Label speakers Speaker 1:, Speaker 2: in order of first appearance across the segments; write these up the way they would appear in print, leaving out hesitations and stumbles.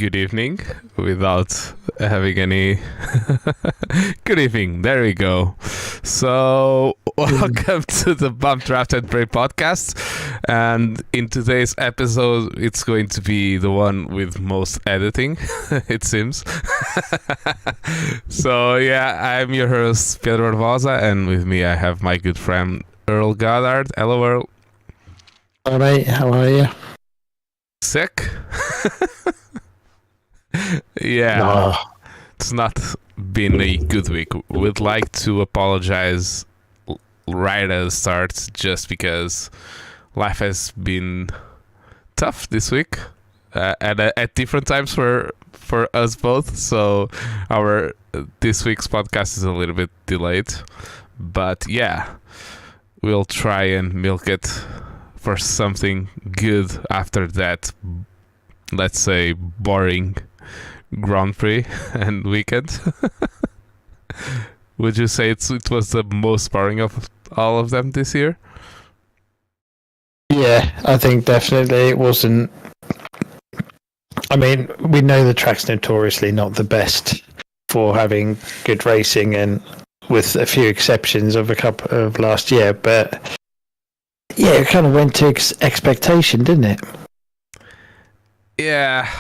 Speaker 1: good evening without having any. Good evening. There we go. So, welcome to the Bump Draft and Pray podcast. And in today's episode, it's going to be the one with most editing, it seems. So, yeah, I'm your host, Pedro Barbosa, and with me I have my good friend, Earl Goddard. Hello, Earl.
Speaker 2: All right, how are you?
Speaker 1: Sick? Yeah,
Speaker 2: No.
Speaker 1: It's not been a good week. We'd like to apologize right at the start just because life has been tough this week and at different times for us both. So our this week's podcast is a little bit delayed, but yeah, we'll try and milk it for something good after that, let's say, boring Grand Prix and weekend. Would you say it was the most boring of all of them this year?
Speaker 2: Yeah, I think definitely it wasn't. I mean, we know the track's notoriously not the best for having good racing, and with a few exceptions of a couple of last year, but yeah, it kind of went to expectation, didn't it?
Speaker 1: Yeah,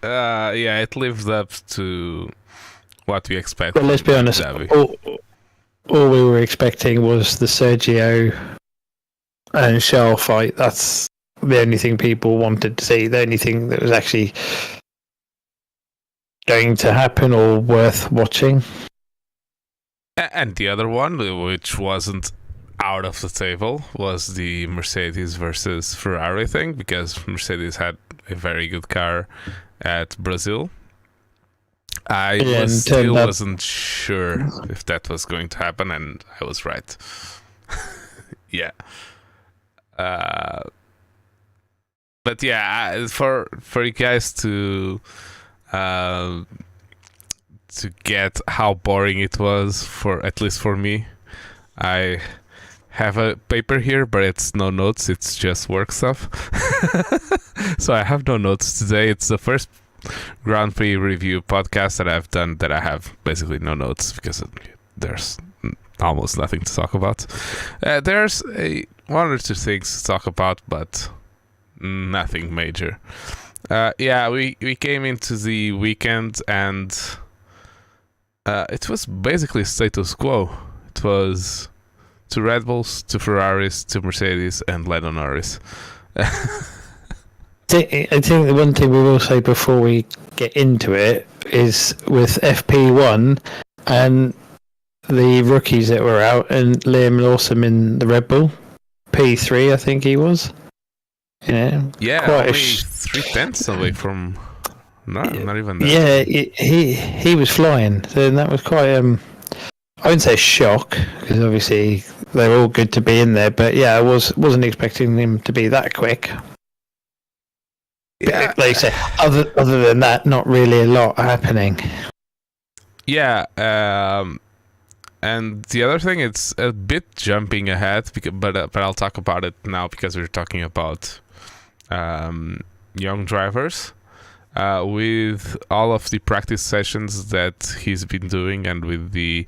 Speaker 1: it lived up to what we expected.
Speaker 2: Well, let's be honest. All we were expecting was the Sergio and Charles fight. That's the only thing people wanted to see. The only thing that was actually going to happen or worth watching.
Speaker 1: And the other one, which wasn't out of the table, was the Mercedes versus Ferrari thing, because Mercedes had a very good car at Brazil. I still wasn't sure if that was going to happen, and I was right. Yeah. But yeah, for you guys to get how boring it was, for at least for me, I have a paper here, but it's no notes, it's just work stuff. So I have no notes today. It's the first Grand Prix review podcast that I've done that I have basically no notes, because there's almost nothing to talk about. There's one or two things to talk about, but nothing major. We came into the weekend and it was basically status quo. It was 2 Red Bulls, 2 Ferraris, 2 Mercedes, and Lando Norris.
Speaker 2: I think the one thing we will say before we get into it is with FP1 and the rookies that were out, and Liam Lawson in the Red Bull P3, I think he was.
Speaker 1: Yeah, only 3/10 away from. Not even that.
Speaker 2: Yeah, he was flying. So that was quite I wouldn't say shock, because obviously they're all good to be in there, but yeah, I wasn't expecting him to be that quick. Yeah, like you say, other than that, not really a lot happening. Yeah,
Speaker 1: and the other thing, it's a bit jumping ahead, but I'll talk about it now because we're talking about young drivers. With all of the practice sessions that he's been doing, and with the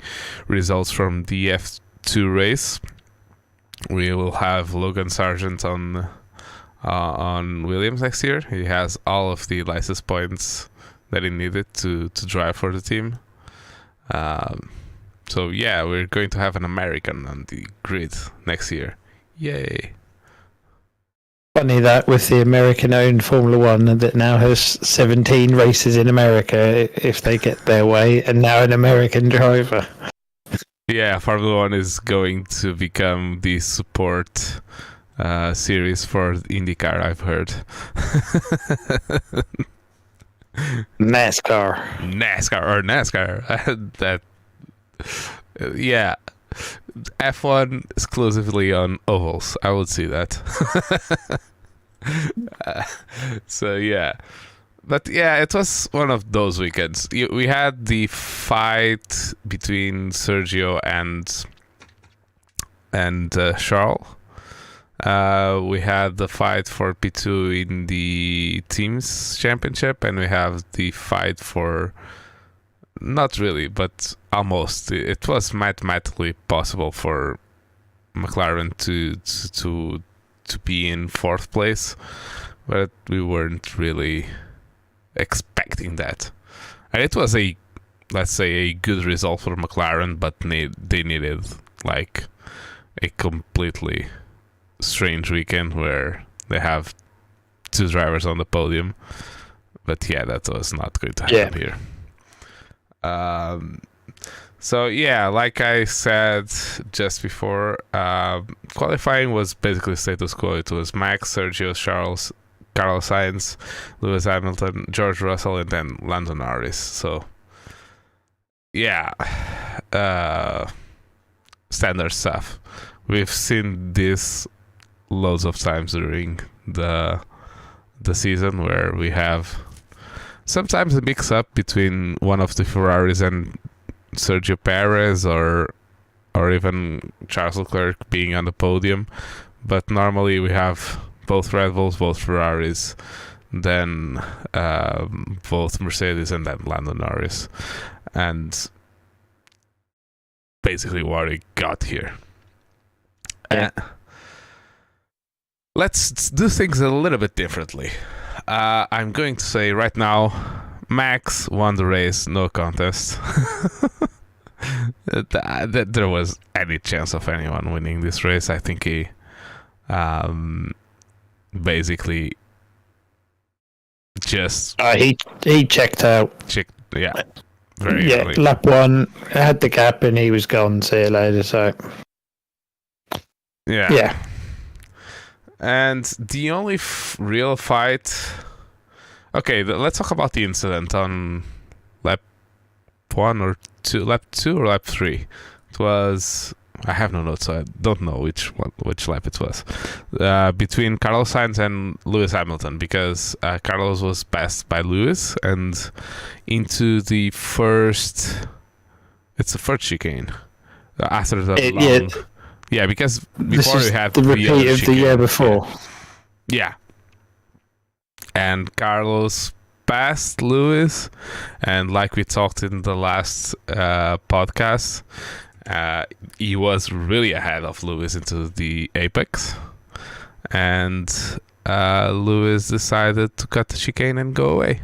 Speaker 1: results from the F2 race, we will have Logan Sargent on Williams next year. He has all of the license points that he needed to drive for the team. So yeah, we're going to have an American on the grid next year. Yay!
Speaker 2: Funny that with the American-owned Formula One that now has 17 races in America if they get their way, and now an American driver.
Speaker 1: Yeah, Formula One is going to become the support series for IndyCar, I've heard.
Speaker 2: NASCAR.
Speaker 1: That. Yeah. F1 exclusively on ovals. I would see that. So yeah, but yeah, it was one of those weekends. We had the fight between Sergio and Charles, We had the fight for P2 in the teams championship, and we have the fight for, not really, but almost. It was mathematically possible for McLaren to be in fourth place, but we weren't really expecting that. And it was let's say a good result for McLaren, but they needed like a completely strange weekend where they have two drivers on the podium. But yeah, that was not going to happen here. So yeah, like I said just before, qualifying was basically status quo. It was Max, Sergio, Charles, Carlos Sainz, Lewis Hamilton, George Russell, and then Lando Norris. So yeah, standard stuff. We've seen this loads of times during the season, where we have sometimes a mix-up between one of the Ferraris and Sergio Perez, or even Charles Leclerc being on the podium. But normally we have both Red Bulls, both Ferraris, then both Mercedes, and then Lando Norris. And basically what we got here. Let's do things a little bit differently. I'm going to say right now, Max won the race, no contest. That there was any chance of anyone winning this race. I think he basically just
Speaker 2: he checked out.
Speaker 1: Very early.
Speaker 2: Lap one had the gap and he was gone. See you later. So yeah.
Speaker 1: And the only real fight. Okay, let's talk about the incident on lap 1 or 2, lap 2 or lap 3. It was, I have no notes, so I don't know which lap it was. Between Carlos Sainz and Lewis Hamilton, because Carlos was passed by Lewis and into the first. It's the first chicane after the long. Yeah, because before we had
Speaker 2: the repeat of the year before.
Speaker 1: Yeah. And Carlos passed Lewis, and like we talked in the last podcast, he was really ahead of Lewis into the apex, and Lewis decided to cut the chicane and go away.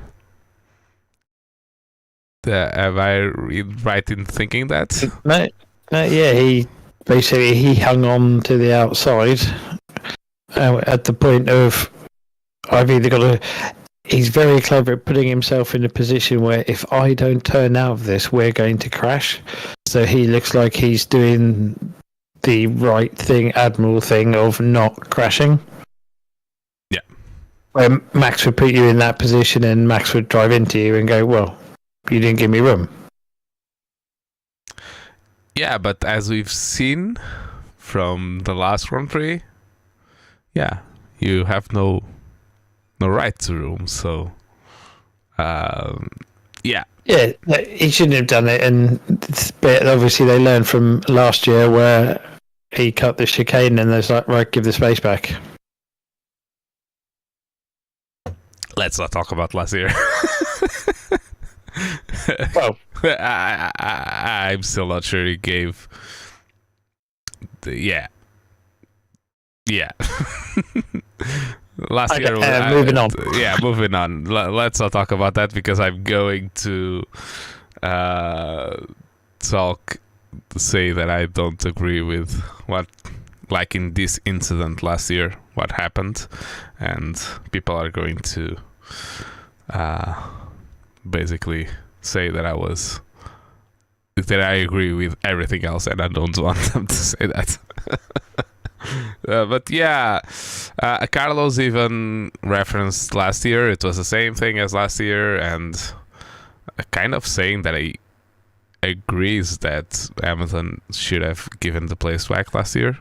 Speaker 1: Am I right in thinking that?
Speaker 2: No, yeah, he hung on to the outside at the point of, I've either got to. He's very clever at putting himself in a position where if I don't turn out of this, we're going to crash. So he looks like he's doing the right thing, admiral thing of not crashing.
Speaker 1: Yeah.
Speaker 2: Where Max would put you in that position and Max would drive into you and go, well, you didn't give me room.
Speaker 1: Yeah, but as we've seen from the last Grand Prix, yeah, you have no right to room. So, yeah,
Speaker 2: he shouldn't have done it. But obviously they learned from last year where he cut the chicane and there's like, right, give the space back.
Speaker 1: Let's not talk about last year.
Speaker 2: Well,
Speaker 1: I'm still not sure he gave. Yeah. Last year.
Speaker 2: Moving on.
Speaker 1: Yeah, moving on. Let's not talk about that because I'm going to say that I don't agree with what, like in this incident last year, what happened, and people are going to basically say that I agree with everything else, and I don't want them to say that. But yeah, Carlos even referenced last year. It was the same thing as last year, and kind of saying that he agrees that Hamilton should have given the place back last year,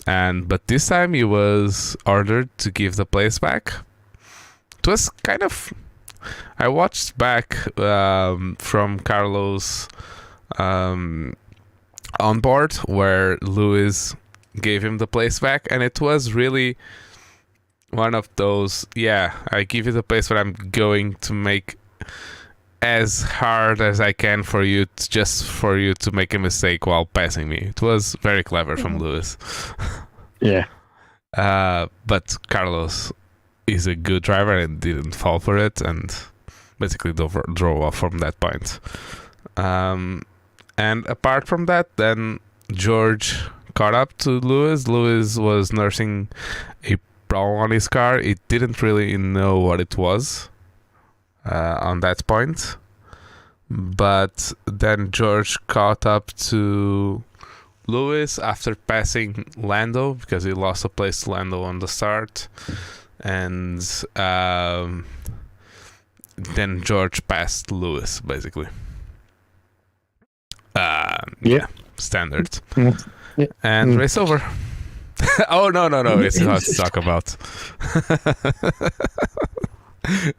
Speaker 1: but this time he was ordered to give the place back. It was kind of, I watched back from Carlos on board where Lewis gave him the place back, and it was really one of those, I give you the place, but I'm going to make as hard as I can for you, just for you to make a mistake while passing me. It was very clever from Lewis.
Speaker 2: Yeah.
Speaker 1: But Carlos is a good driver and didn't fall for it, and basically drove off from that point. And apart from that, then George caught up to Lewis. Lewis was nursing a problem on his car. He didn't really know what it was on that point. But then George caught up to Lewis after passing Lando, because he lost a place to Lando on the start. And then George passed Lewis, basically. Standard.
Speaker 2: Yeah.
Speaker 1: And race over. Oh, no, it's not to talk about.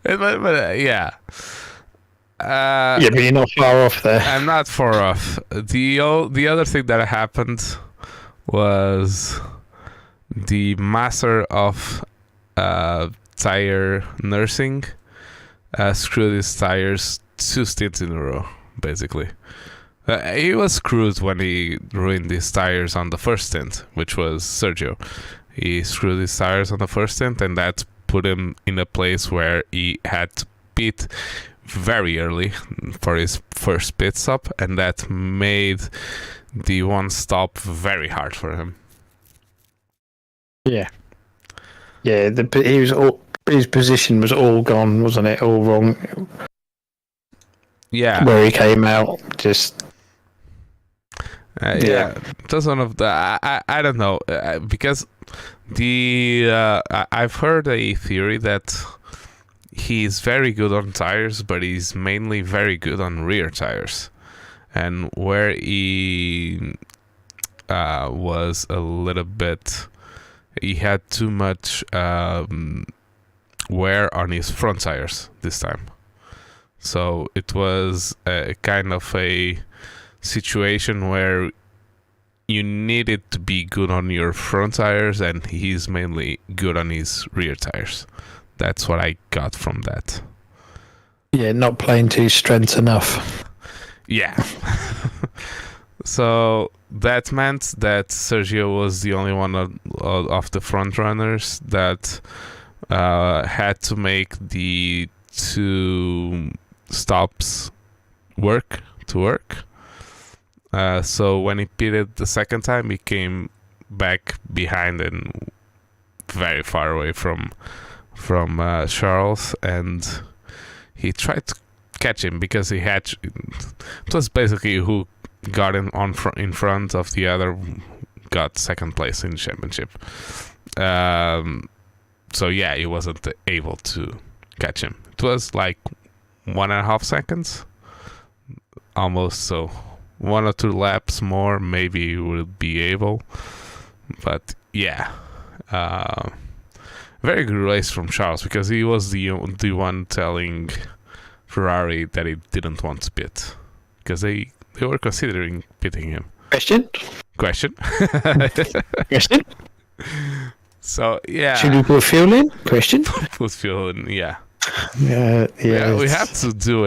Speaker 1: but yeah.
Speaker 2: But you're not far off there.
Speaker 1: I'm not far off. The other thing that happened was the master of tire nursing screwed his tires 2 stints in a row, basically. He was screwed when he ruined his tires on the first stint, which was Sergio. He screwed his tires on the first stint, and that put him in a place where he had to pit very early for his first pit stop, and that made the one stop very hard for him.
Speaker 2: Yeah. His position was all gone, wasn't it? All wrong.
Speaker 1: Yeah.
Speaker 2: Where he came out, just.
Speaker 1: It was one of the. I don't know, because I've heard a theory that he's very good on tires, but he's mainly very good on rear tires, and where he was a little bit, he had too much wear on his front tires this time. So it was a kind of a situation where you needed to be good on your front tires, and he's mainly good on his rear tires. That's what I got from that.
Speaker 2: Yeah, not playing to strength enough.
Speaker 1: Yeah. So that meant that Sergio was the only one of the front runners that had to make the 2 stops work. So when he pitted the second time, he came back behind and very far away from Charles, and he tried to catch him because he had. It was basically who got him in front of the other got second place in the championship. So yeah, he wasn't able to catch him. It was like 1.5 seconds, almost. So 1 or 2 laps more, maybe he would be able. But yeah, very good race from Charles, because he was the one telling Ferrari that he didn't want to pit, because they were considering pitting him.
Speaker 2: Question.
Speaker 1: Question. So yeah.
Speaker 2: Should we put fuel in? Question.
Speaker 1: Put fuel in. Yeah.
Speaker 2: Yeah.
Speaker 1: We have to do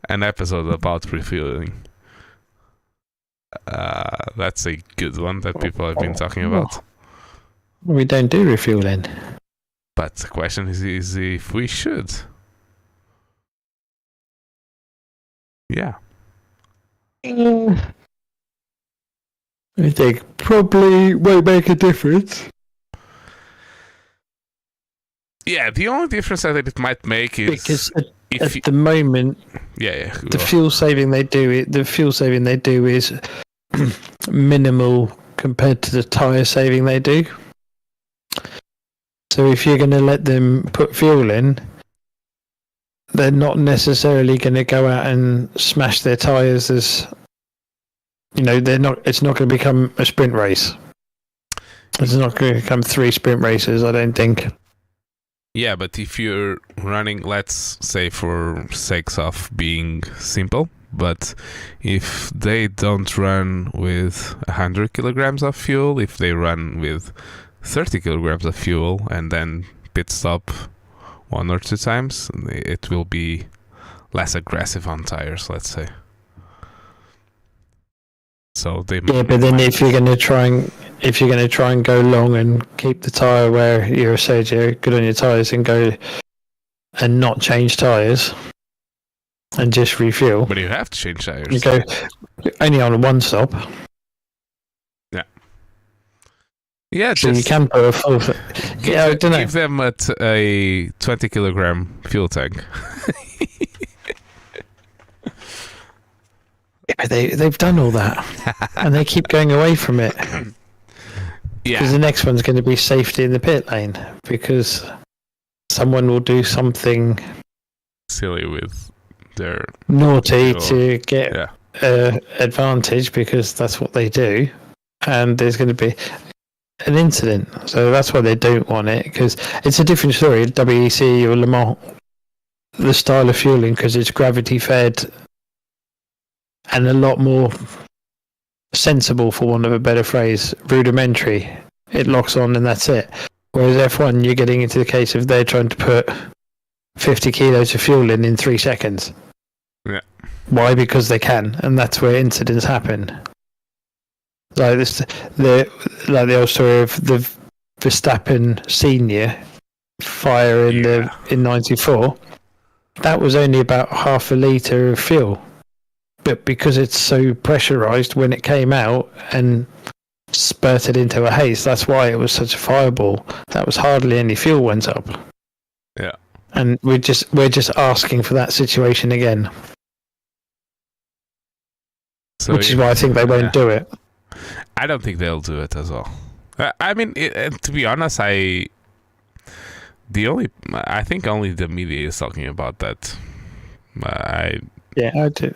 Speaker 1: an episode about refueling. That's a good one that people have been talking about.
Speaker 2: We don't do refueling.
Speaker 1: But the question is if we should. Yeah.
Speaker 2: I think probably won't make a difference.
Speaker 1: Yeah, the only difference I think it might make is
Speaker 2: because at the moment, the fuel saving they do is minimal compared to the tyre saving they do. So if you're going to let them put fuel in, they're not necessarily going to go out and smash their tyres as, they're not. It's not going to become a sprint race. It's not going to become 3 sprint races, I don't think.
Speaker 1: Yeah, but if you're running, let's say for sakes of being simple, but if they don't run with 100 kilograms of fuel, if they run with 30 kilograms of fuel and then pit stop 1 or 2 times, it will be less aggressive on tires, let's say. So they
Speaker 2: but then if you're going to try and go long and keep the tire where you're good on your tires and go and not change tires and just refuel.
Speaker 1: But you have to change tires.
Speaker 2: You go only on one stop.
Speaker 1: Yeah,
Speaker 2: so you can put a full. I don't know.
Speaker 1: Give them a 20 kilogram fuel tank.
Speaker 2: But they've done all that, and they keep going away from it.
Speaker 1: Yeah,
Speaker 2: because the next one's going to be safety in the pit lane, because someone will do something
Speaker 1: silly with their
Speaker 2: naughty to get advantage, because that's what they do, and there's going to be an incident. So that's why they don't want it, because it's a different story. WEC or Le Mans, the style of fueling, because it's gravity fed and a lot more sensible, for want of a better phrase, rudimentary. It locks on and that's it. Whereas F1, you're getting into the case of they're trying to put 50 kilos of fuel in 3 seconds.
Speaker 1: Yeah.
Speaker 2: Why? Because they can, and that's where incidents happen. Like the old story of the Verstappen Senior fire in '94. That was only about half a litre of fuel. But because it's so pressurized when it came out and spurted into a haze, that's why it was such a fireball. That was hardly any fuel went up.
Speaker 1: Yeah.
Speaker 2: And we're just asking for that situation again. So, which is why I think they won't do it.
Speaker 1: I don't think they'll do it as well. I mean, to be honest, I think only the media is talking about that. I
Speaker 2: do.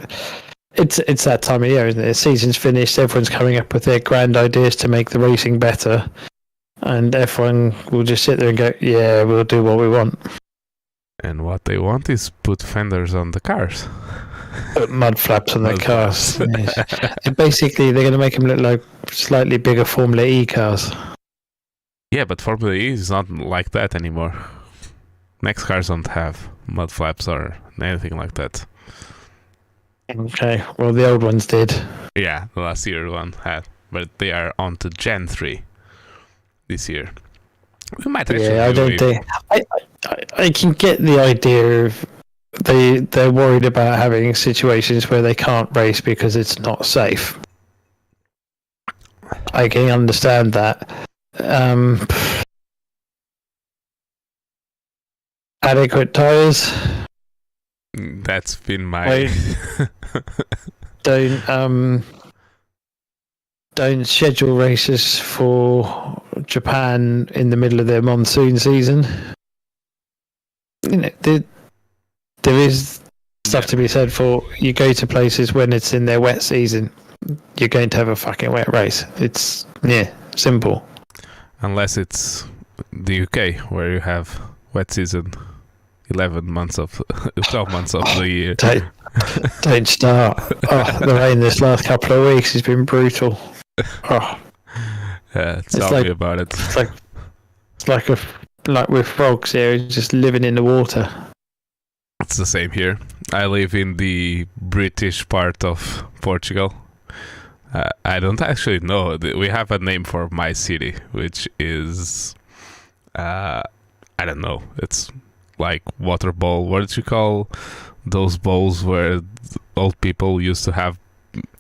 Speaker 2: It's that time of year, isn't it? The season's finished, everyone's coming up with their grand ideas to make the racing better, and F1 will just sit there and go, yeah, we'll do what we want.
Speaker 1: And what they want is put fenders on the cars.
Speaker 2: Put mud flaps on their cars. And basically, they're going to make them look like slightly bigger Formula E cars.
Speaker 1: Yeah, but Formula E is not like that anymore. Next cars don't have mud flaps or anything like that.
Speaker 2: Okay, well, the old ones did.
Speaker 1: Yeah, the last year one had, but they are on to Gen 3 this year. We might actually.
Speaker 2: Yeah, I don't think. I can get the idea of they're worried about having situations where they can't race because it's not safe. I can understand that. Adequate tyres.
Speaker 1: That's been my.
Speaker 2: Don't schedule races for Japan in the middle of their monsoon season. You know, there is stuff to be said for, you go to places when it's in their wet season, you're going to have a fucking wet race. It's simple. Unless
Speaker 1: it's the UK, where you have wet season 12 months of the year.
Speaker 2: Don't start. The rain this last couple of weeks has been brutal.
Speaker 1: Tell me about it.
Speaker 2: It's like with frogs here, just living in the water.
Speaker 1: It's the same here. I live in the British part of Portugal. I don't actually know. We have a name for my city, which is I don't know. It's like water bowl. What did you call those bowls where old people used to have,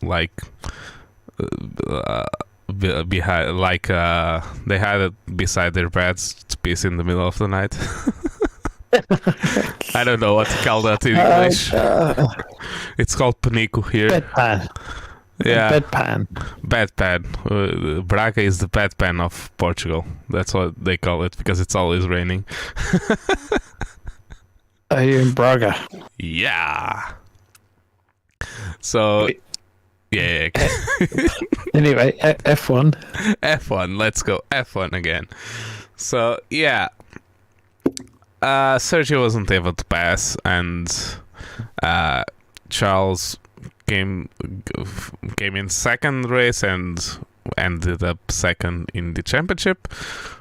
Speaker 1: like behind, like they had it beside their beds to piss in the middle of the night? I don't know what to call that in English. It's called penico here.
Speaker 2: Bedpan.
Speaker 1: Yeah.
Speaker 2: Bedpan.
Speaker 1: Braga is the bedpan of Portugal. That's what they call it, because it's always raining.
Speaker 2: Are you in Braga?
Speaker 1: Yeah. So, yeah.
Speaker 2: Anyway, F1.
Speaker 1: F1, let's go. F1 again. So, yeah. Sergio wasn't able to pass, and Charles came in second race and ended up second in the championship.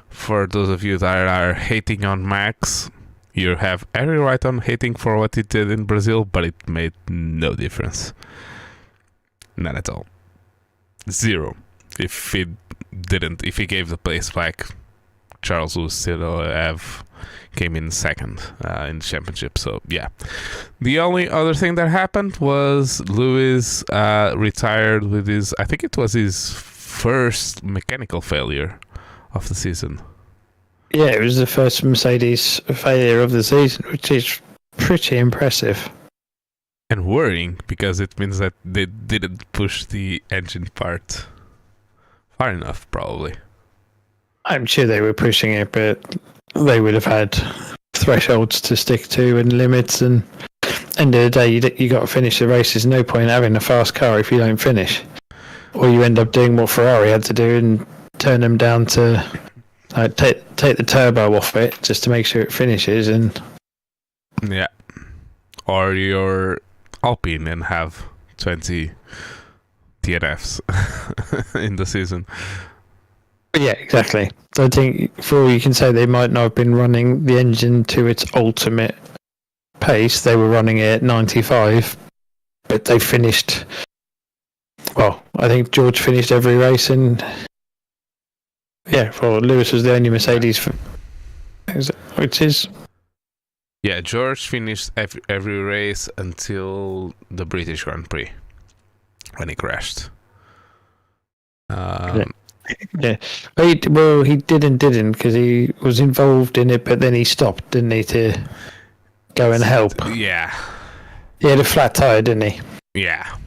Speaker 1: For those of you that are hating on Max, you have every right on hating for what he did in Brazil, but it made no difference. None at all. Zero. If he gave the place back, Charles would still have came in second in the championship. So yeah, the only other thing that happened was Lewis retired with I think it was his first mechanical failure of the season.
Speaker 2: Yeah, it was the first Mercedes failure of the season, which is pretty impressive.
Speaker 1: And worrying, because it means that they didn't push the engine part far enough, probably.
Speaker 2: I'm sure they were pushing it, but they would have had thresholds to stick to and limits, and end of the day, you got to finish the race. There's no point having a fast car if you don't finish. Or you end up doing what Ferrari had to do and turn them down to take the turbo off it just to make sure it finishes. And
Speaker 1: yeah, or your Alpine and have 20 DNFs in the season.
Speaker 2: Yeah, exactly. I think for all you can say, they might not have been running the engine to its ultimate pace. They were running it at 95, but they finished. Well, I think George finished every race, and yeah, well, Lewis was the only Mercedes, which is.
Speaker 1: Yeah, George finished every race until the British Grand Prix when he crashed.
Speaker 2: Yeah, he didn't because he was involved in it, but then he stopped, didn't he, to go and help?
Speaker 1: Yeah.
Speaker 2: He had a flat tire, didn't he?
Speaker 1: Yeah.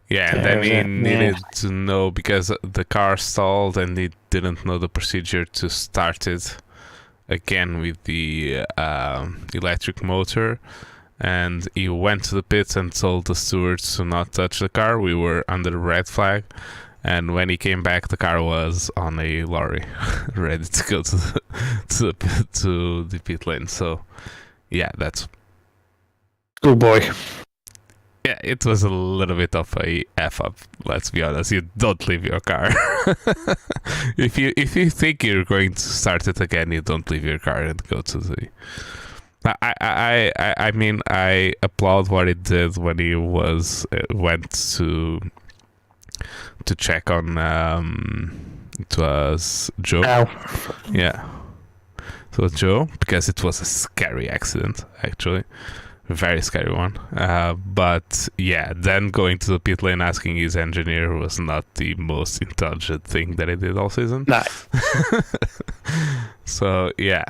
Speaker 1: Yeah, and then he needed to know because the car stalled and he didn't know the procedure to start it again with the electric motor. And he went to the pits and told the stewards to not touch the car. We were under the red flag. And when he came back, the car was on a lorry, ready to go to the pit lane. So, yeah, that's
Speaker 2: good boy.
Speaker 1: Yeah, it was a little bit of a f up. Let's be honest. You don't leave your car. If you think you're going to start it again, you don't leave your car and go to the. I mean, I applaud what he did when he went to check on it was Joe.
Speaker 2: Ow.
Speaker 1: Yeah, it was Joe because it was a scary accident, actually, a very scary one. But yeah, then going to the pit lane asking his engineer was not the most intelligent thing that he did all season.
Speaker 2: No.
Speaker 1: So yeah.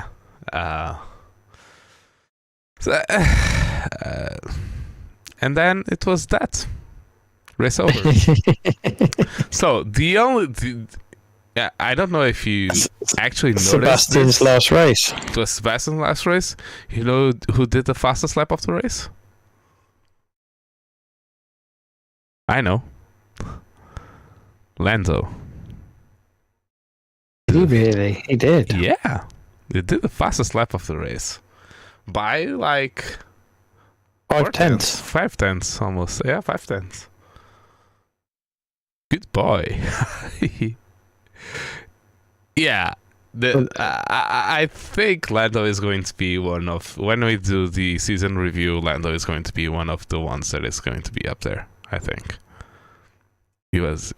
Speaker 1: And then it was that. Race over. So I don't know if you actually noticed
Speaker 2: Sebastian's last race.
Speaker 1: It was Sebastian's last race. You know who did the fastest lap of the race? I know. Lando.
Speaker 2: Did he really? He did.
Speaker 1: Yeah, he did the fastest lap of the race by like
Speaker 2: 5/10.
Speaker 1: 5/10 almost. Yeah, 5/10. Good boy. Yeah. I think Lando is going to be one of, when we do the season review, Lando is going to be one of the ones that is going to be up there, I think. Let's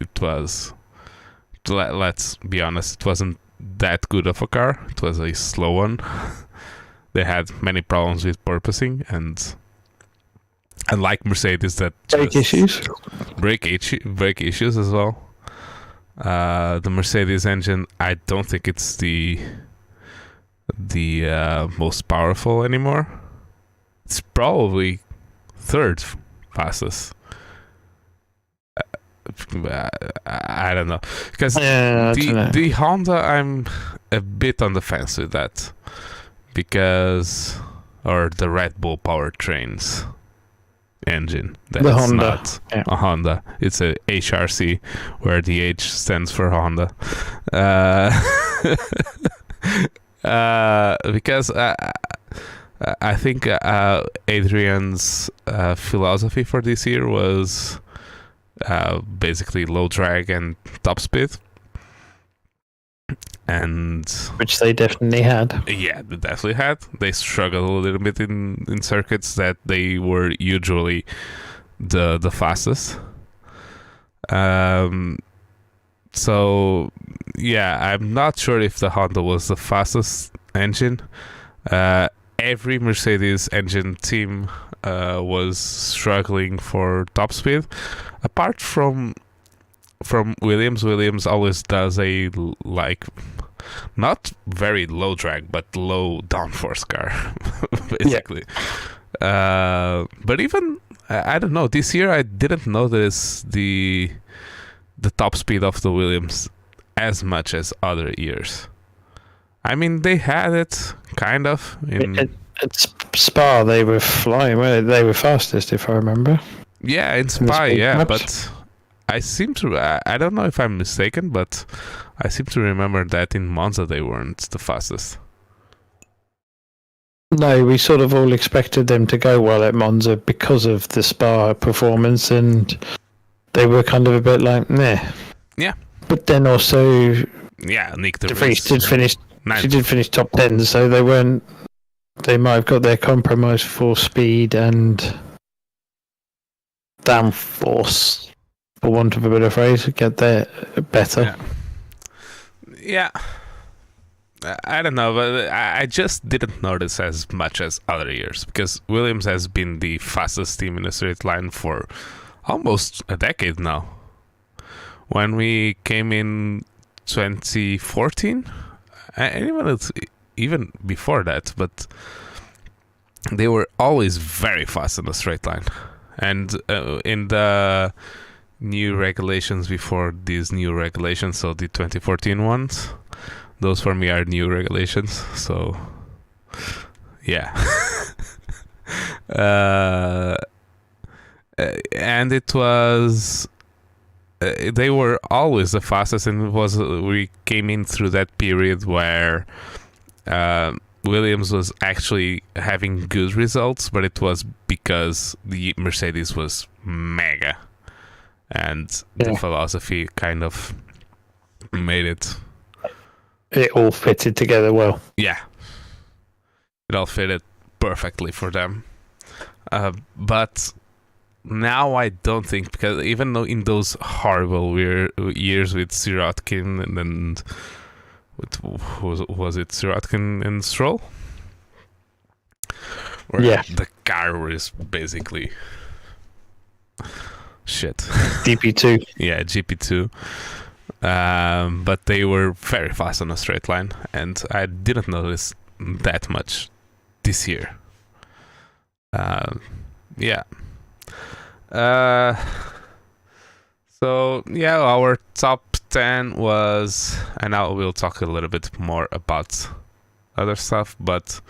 Speaker 1: be honest, it wasn't that good of a car. It was a slow one. They had many problems with purposing, and unlike Mercedes, that
Speaker 2: brake issues
Speaker 1: as well. The Mercedes engine, I don't think it's the most powerful anymore. It's probably third fastest. I don't know, because the Honda, I'm a bit on the fence with that, because or the Red Bull powertrains engine. That's
Speaker 2: the Honda.
Speaker 1: Not a Honda. It's a HRC, where the H stands for Honda. Because I think Adrian's philosophy for this year was basically low drag and top speed. And
Speaker 2: which they definitely had.
Speaker 1: Yeah, they definitely had. They struggled a little bit in circuits that they were usually the fastest. So yeah, I'm not sure if the Honda was the fastest engine. Every Mercedes engine team was struggling for top speed, apart from Williams. Williams always does a not very low drag but low downforce car, basically. Yeah. But even I don't know, this year I didn't notice the top speed of the Williams as much as other years. I mean, they had it kind of
Speaker 2: at Spa. They were flying. They were fastest, if I remember.
Speaker 1: Yeah, in Spa, yeah, but I seem to. I don't know if I'm mistaken, but I seem to remember that in Monza they weren't the fastest.
Speaker 2: No, we sort of all expected them to go well at Monza because of the Spa performance, and they were kind of a bit like, meh.
Speaker 1: Yeah.
Speaker 2: But then also,
Speaker 1: yeah, Nick de
Speaker 2: Vries did finish. She did finish top 10, so they weren't. They might have got their compromise for speed and downforce, for want of a better phrase, to get there better.
Speaker 1: Yeah. I don't know, but I just didn't notice as much as other years because Williams has been the fastest team in a straight line for almost a decade now. When we came in 2014, and even before that, but they were always very fast in the straight line. And in the new regulations before these new regulations, so the 2014 ones, those for me are new regulations. So yeah. And it was they were always the fastest, and it was we came in through that period where Williams was actually having good results, but it was because the Mercedes was mega, and the philosophy kind of made it.
Speaker 2: It all fitted together well.
Speaker 1: Yeah, it all fitted perfectly for them. But now I don't think, because even though in those horrible years with Sirotkin and was it Sirotkin and Stroll? Where the car was basically shit.
Speaker 2: GP2.
Speaker 1: Yeah, GP2. But they were very fast on a straight line, and I didn't notice that much this year. Yeah. So yeah, our top 10 was, and now we'll talk a little bit more about other stuff, but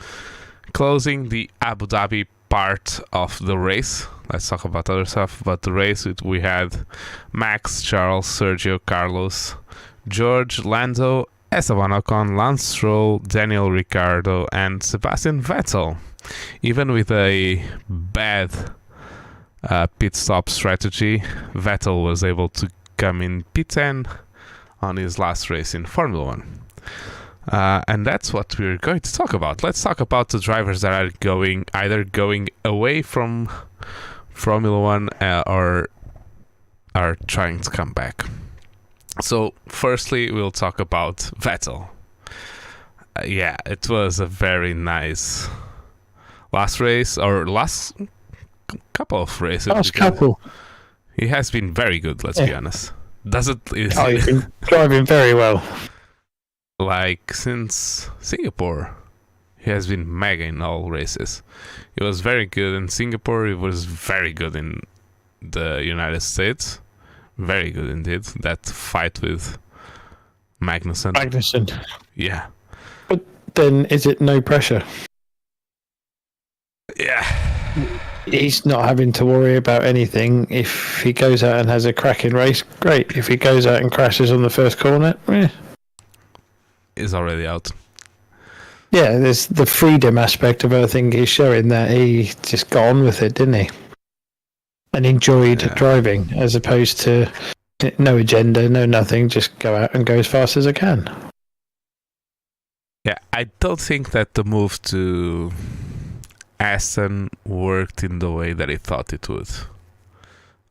Speaker 1: closing the Abu Dhabi part of the race, let's talk about other stuff. But the race, we had Max, Charles, Sergio, Carlos, George, Lando, Esteban Ocon, Lance Stroll, Daniel Ricciardo, and Sebastian Vettel. Even with a bad pit stop strategy, Vettel was able to come in P10 on his last race in Formula 1. And that's what we're going to talk about. Let's talk about the drivers that are either going away from Formula 1 or are trying to come back. So firstly, we'll talk about Vettel. Yeah, it was a very nice last race, or last couple of races.
Speaker 2: Last couple.
Speaker 1: He has been very good, let's be honest. He's
Speaker 2: been driving very well.
Speaker 1: Like since Singapore, he has been mega in all races. He was very good in Singapore. He was very good in the United States. Very good indeed. That fight with Magnussen. Yeah.
Speaker 2: But then, is it no pressure?
Speaker 1: Yeah.
Speaker 2: He's not having to worry about anything. If he goes out and has a cracking race, great. If he goes out and crashes on the first corner,
Speaker 1: is already out.
Speaker 2: Yeah, there's the freedom aspect of it. I think he's showing that he just got on with it, didn't he? And enjoyed driving, as opposed to no agenda, no nothing, just go out and go as fast as I can.
Speaker 1: Yeah, I don't think that the move to Aston worked in the way that he thought it would.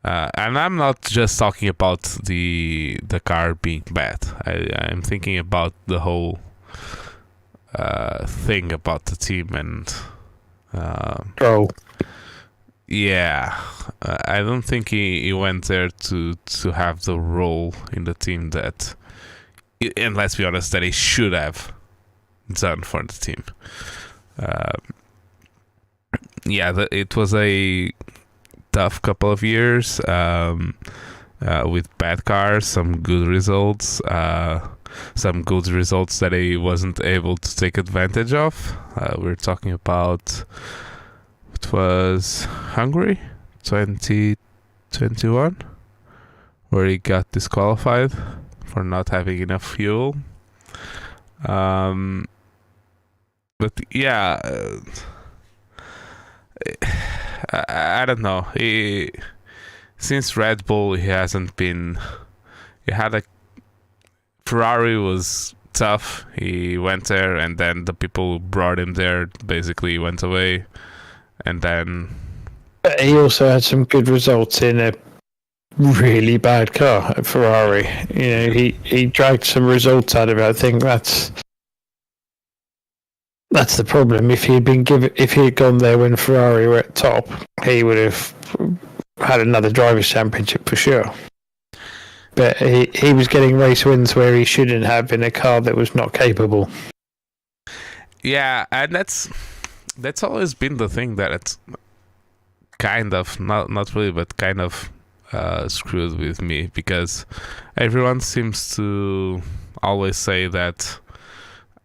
Speaker 1: And I'm not just talking about the car being bad. I'm thinking about the whole thing about the team and yeah, I don't think he went there to have the role in the team that, and let's be honest, that he should have done for the team. It was a tough couple of years with bad cars, some good results that he wasn't able to take advantage of. We're talking about, it was Hungary 2021, where he got disqualified for not having enough fuel. But yeah, I don't know. Since Red Bull, he hasn't been. Ferrari was tough. He went there, and then the people who brought him there basically went away, and then.
Speaker 2: But he also had some good results in a really bad car at Ferrari. You know, he dragged some results out of it. I think that's the problem. If he had gone there when Ferrari were at top, he would have had another drivers' championship for sure. But he was getting race wins where he shouldn't have in a car that was not capable.
Speaker 1: Yeah, and that's always been the thing, that it's kind of not really, but kind of screwed with me, because everyone seems to always say that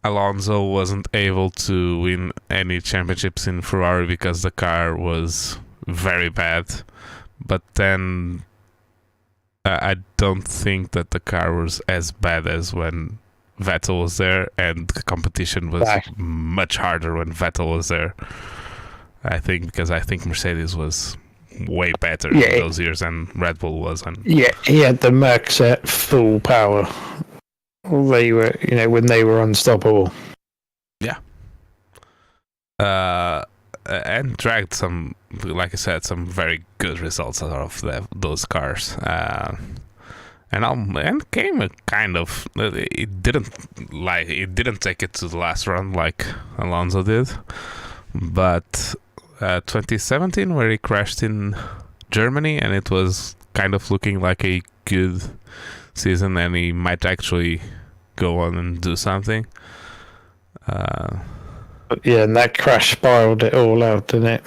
Speaker 1: Alonso wasn't able to win any championships in Ferrari because the car was very bad. But then I don't think that the car was as bad as when Vettel was there, and the competition was much harder when Vettel was there. I think Mercedes was way better in those years than Red Bull was. And
Speaker 2: yeah, he had the Mercs at full power. They were, when they were unstoppable.
Speaker 1: Yeah. And dragged some, like I said, some very good results out of those cars. And came a kind of, it didn't take it to the last run like Alonso did, but 2017, where he crashed in Germany, and it was kind of looking like a good season, and he might actually go on and do something.
Speaker 2: And that crash spiraled it all out, didn't it?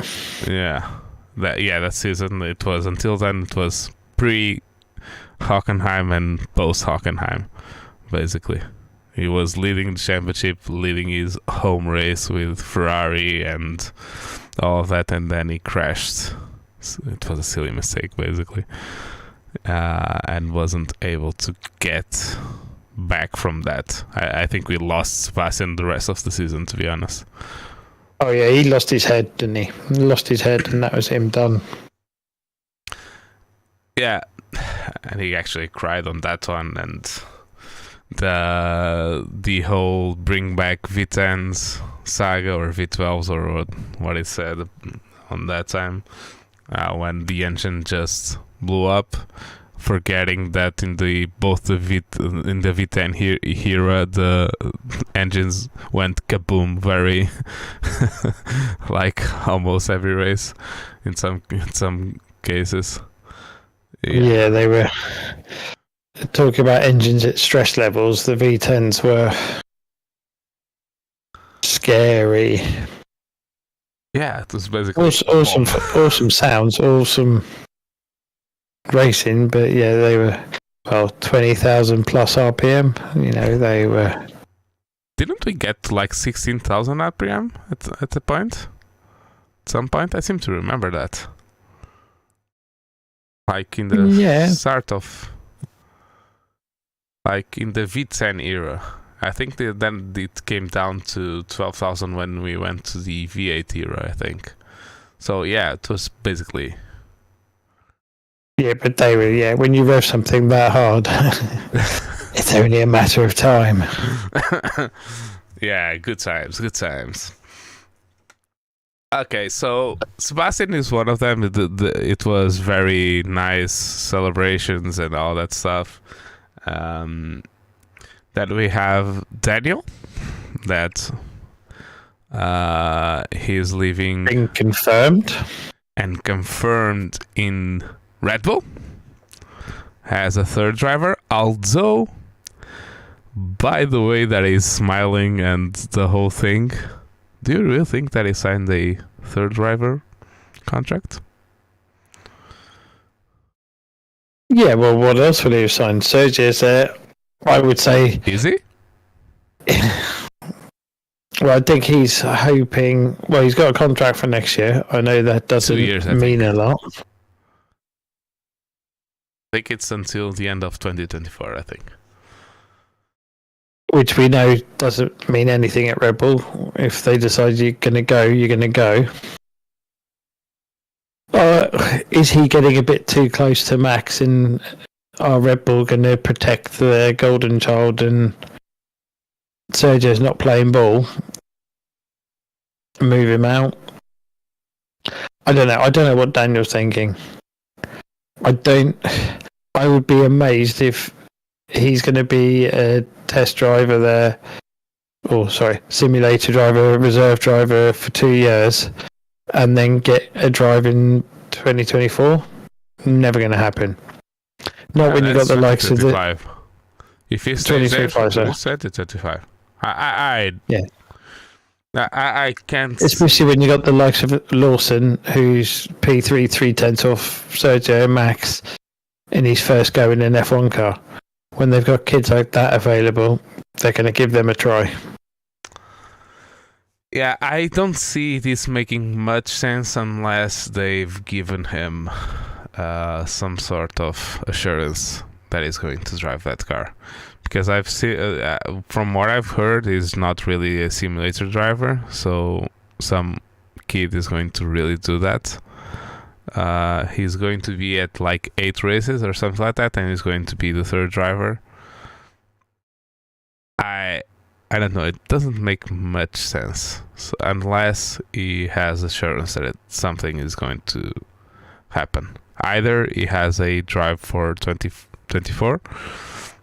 Speaker 1: That season, it was, until then, it was pre-Hockenheim and post-Hockenheim, basically. He was leading the championship, leading his home race with Ferrari and all of that, and then he crashed. It was a silly mistake, basically, and wasn't able to get back from that. I think we lost Sebastian the rest of the season, to be honest.
Speaker 2: Oh yeah, he lost his head, didn't he? Lost his head, and that was him done.
Speaker 1: Yeah, and he actually cried on that one, and the whole bring back V10s saga, or V12s, or what it said on that time, when the engine just blew up, forgetting that in the V10 era the engines went kaboom very like almost every race in some cases.
Speaker 2: Yeah, they were talking about engines at stress levels. The V10s were scary.
Speaker 1: Yeah, it was basically
Speaker 2: awesome sounds, awesome racing, but yeah, they were 20,000 plus RPM. They were.
Speaker 1: Didn't we get like 16,000 RPM at the point? At some point, I seem to remember that. Like in the start of, like in the V10 era, I think then it came down to 12,000 when we went to the V8 era, I think. So yeah, it was basically.
Speaker 2: Yeah, but they were, when you rev something that hard, it's only a matter of time.
Speaker 1: Yeah, good times. Okay, so Sebastian is one of them. It was very nice celebrations and all that stuff. Then we have Daniel, that he's leaving.
Speaker 2: Being confirmed.
Speaker 1: And confirmed in Red Bull as a third driver. Although, by the way that he's smiling and the whole thing, do you really think that he signed a third driver contract?
Speaker 2: Yeah, well, what else would he have signed? Sergio's there, I would say.
Speaker 1: Is he?
Speaker 2: Well, I think he's hoping. Well, he's got a contract for next year. I know that doesn't
Speaker 1: 2 years,
Speaker 2: mean a lot.
Speaker 1: I think it's until the end of 2024, I think.
Speaker 2: Which we know doesn't mean anything at Red Bull. If they decide you're going to go, you're going to go. Is he getting a bit too close to Max? And are Red Bull going to protect their golden child and Sergio's not playing ball? Move him out? I don't know. I don't know what Daniel's thinking. I would be amazed if he's going to be a test driver there, simulator driver, reserve driver for 2 years, and then get a drive in 2024. Never going to happen. Not when you've got the likes of the.
Speaker 1: If he's 2025,
Speaker 2: so.
Speaker 1: Set it 25.
Speaker 2: Yeah.
Speaker 1: I can't.
Speaker 2: Especially when you got the likes of Lawson, who's P3 3/10 off Sergio Max in his first go in an F1 car. When they've got kids like that available, they're going to give them a try.
Speaker 1: Yeah, I don't see this making much sense unless they've given him some sort of assurance that he's going to drive that car. Because I've seen, from what I've heard, he's not really a simulator driver, so some kid is going to really do that. He's going to be at like 8 races or something like that, and he's going to be the third driver. I don't know. It doesn't make much sense unless he has assurance that something is going to happen. Either he has a drive for 2024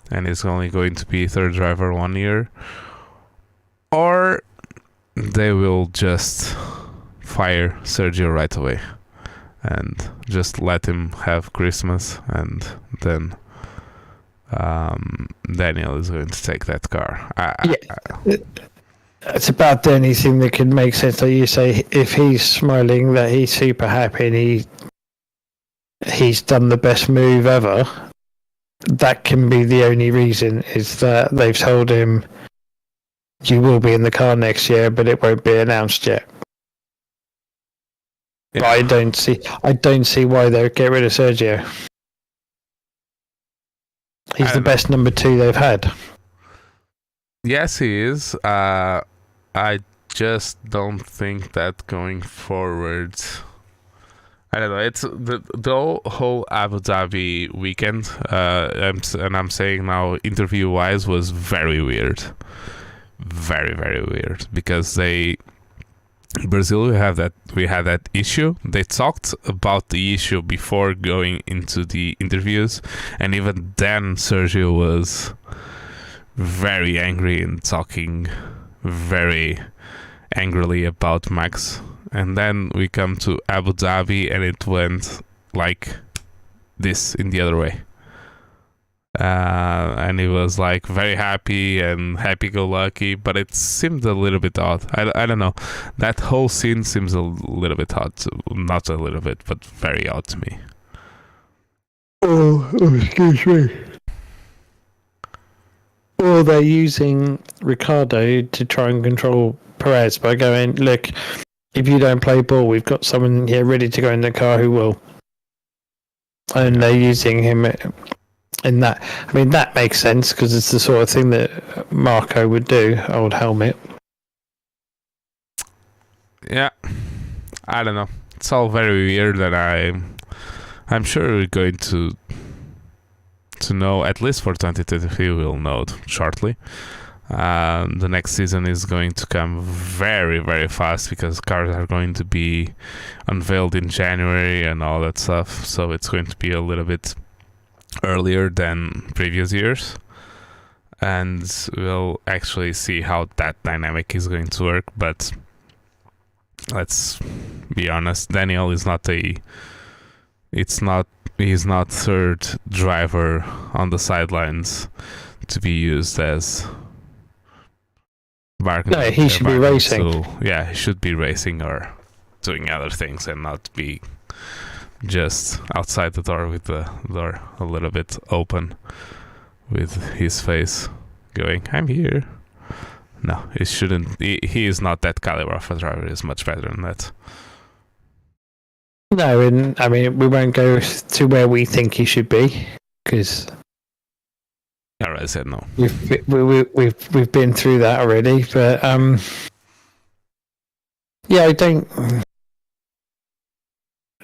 Speaker 1: and is only going to be third driver 1 year, or they will just fire Sergio right away and just let him have Christmas, and then Daniel is going to take that car.
Speaker 2: It's about the only thing that could make sense. Like you say, if he's smiling that he's super happy and he's done the best move ever, that can be the only reason, is that they've told him you will be in the car next year, but it won't be announced yet. Yeah. I don't see why they would get rid of Sergio. He's the best number 2 they've had.
Speaker 1: Yes, he is. I just don't think that going forward. I don't know. It's the whole Abu Dhabi weekend, I'm saying now, interview-wise, was very weird. Very, very weird. Because Brazil, we had that issue. They talked about the issue before going into the interviews, and even then Sergio was very angry and talking very angrily about Max. And then we come to Abu Dhabi and it went like this in the other way. And he was like very happy and happy-go-lucky, but it seemed a little bit odd. I don't know. That whole scene seems a little bit odd. Not a little bit, but very odd to me.
Speaker 2: Oh, excuse me. Or they're using Ricciardo to try and control Perez by going, look, if you don't play ball, we've got someone here ready to go in the car who will. And they're using him in that. I mean, that makes sense because it's the sort of thing that Marco would do. Old helmet.
Speaker 1: Yeah, I don't know. It's all very weird, and I'm sure we're going to know, at least for 2023, we'll know it shortly. The next season is going to come very, very fast because cars are going to be unveiled in January and all that stuff. So it's going to be a little bit earlier than previous years. And we'll actually see how that dynamic is going to work. But let's be honest, Daniel is not he's not third driver on the sidelines to be used as bargaining.
Speaker 2: No, he should be racing.
Speaker 1: So, yeah, he should be racing or doing other things and not be just outside the door with the door a little bit open with his face going, I'm here. No, he shouldn't. He is not that caliber of a driver. He's much better than that.
Speaker 2: No, and I mean, we won't go to where we think he should be because
Speaker 1: I said no.
Speaker 2: We've been through that already, but yeah, I don't.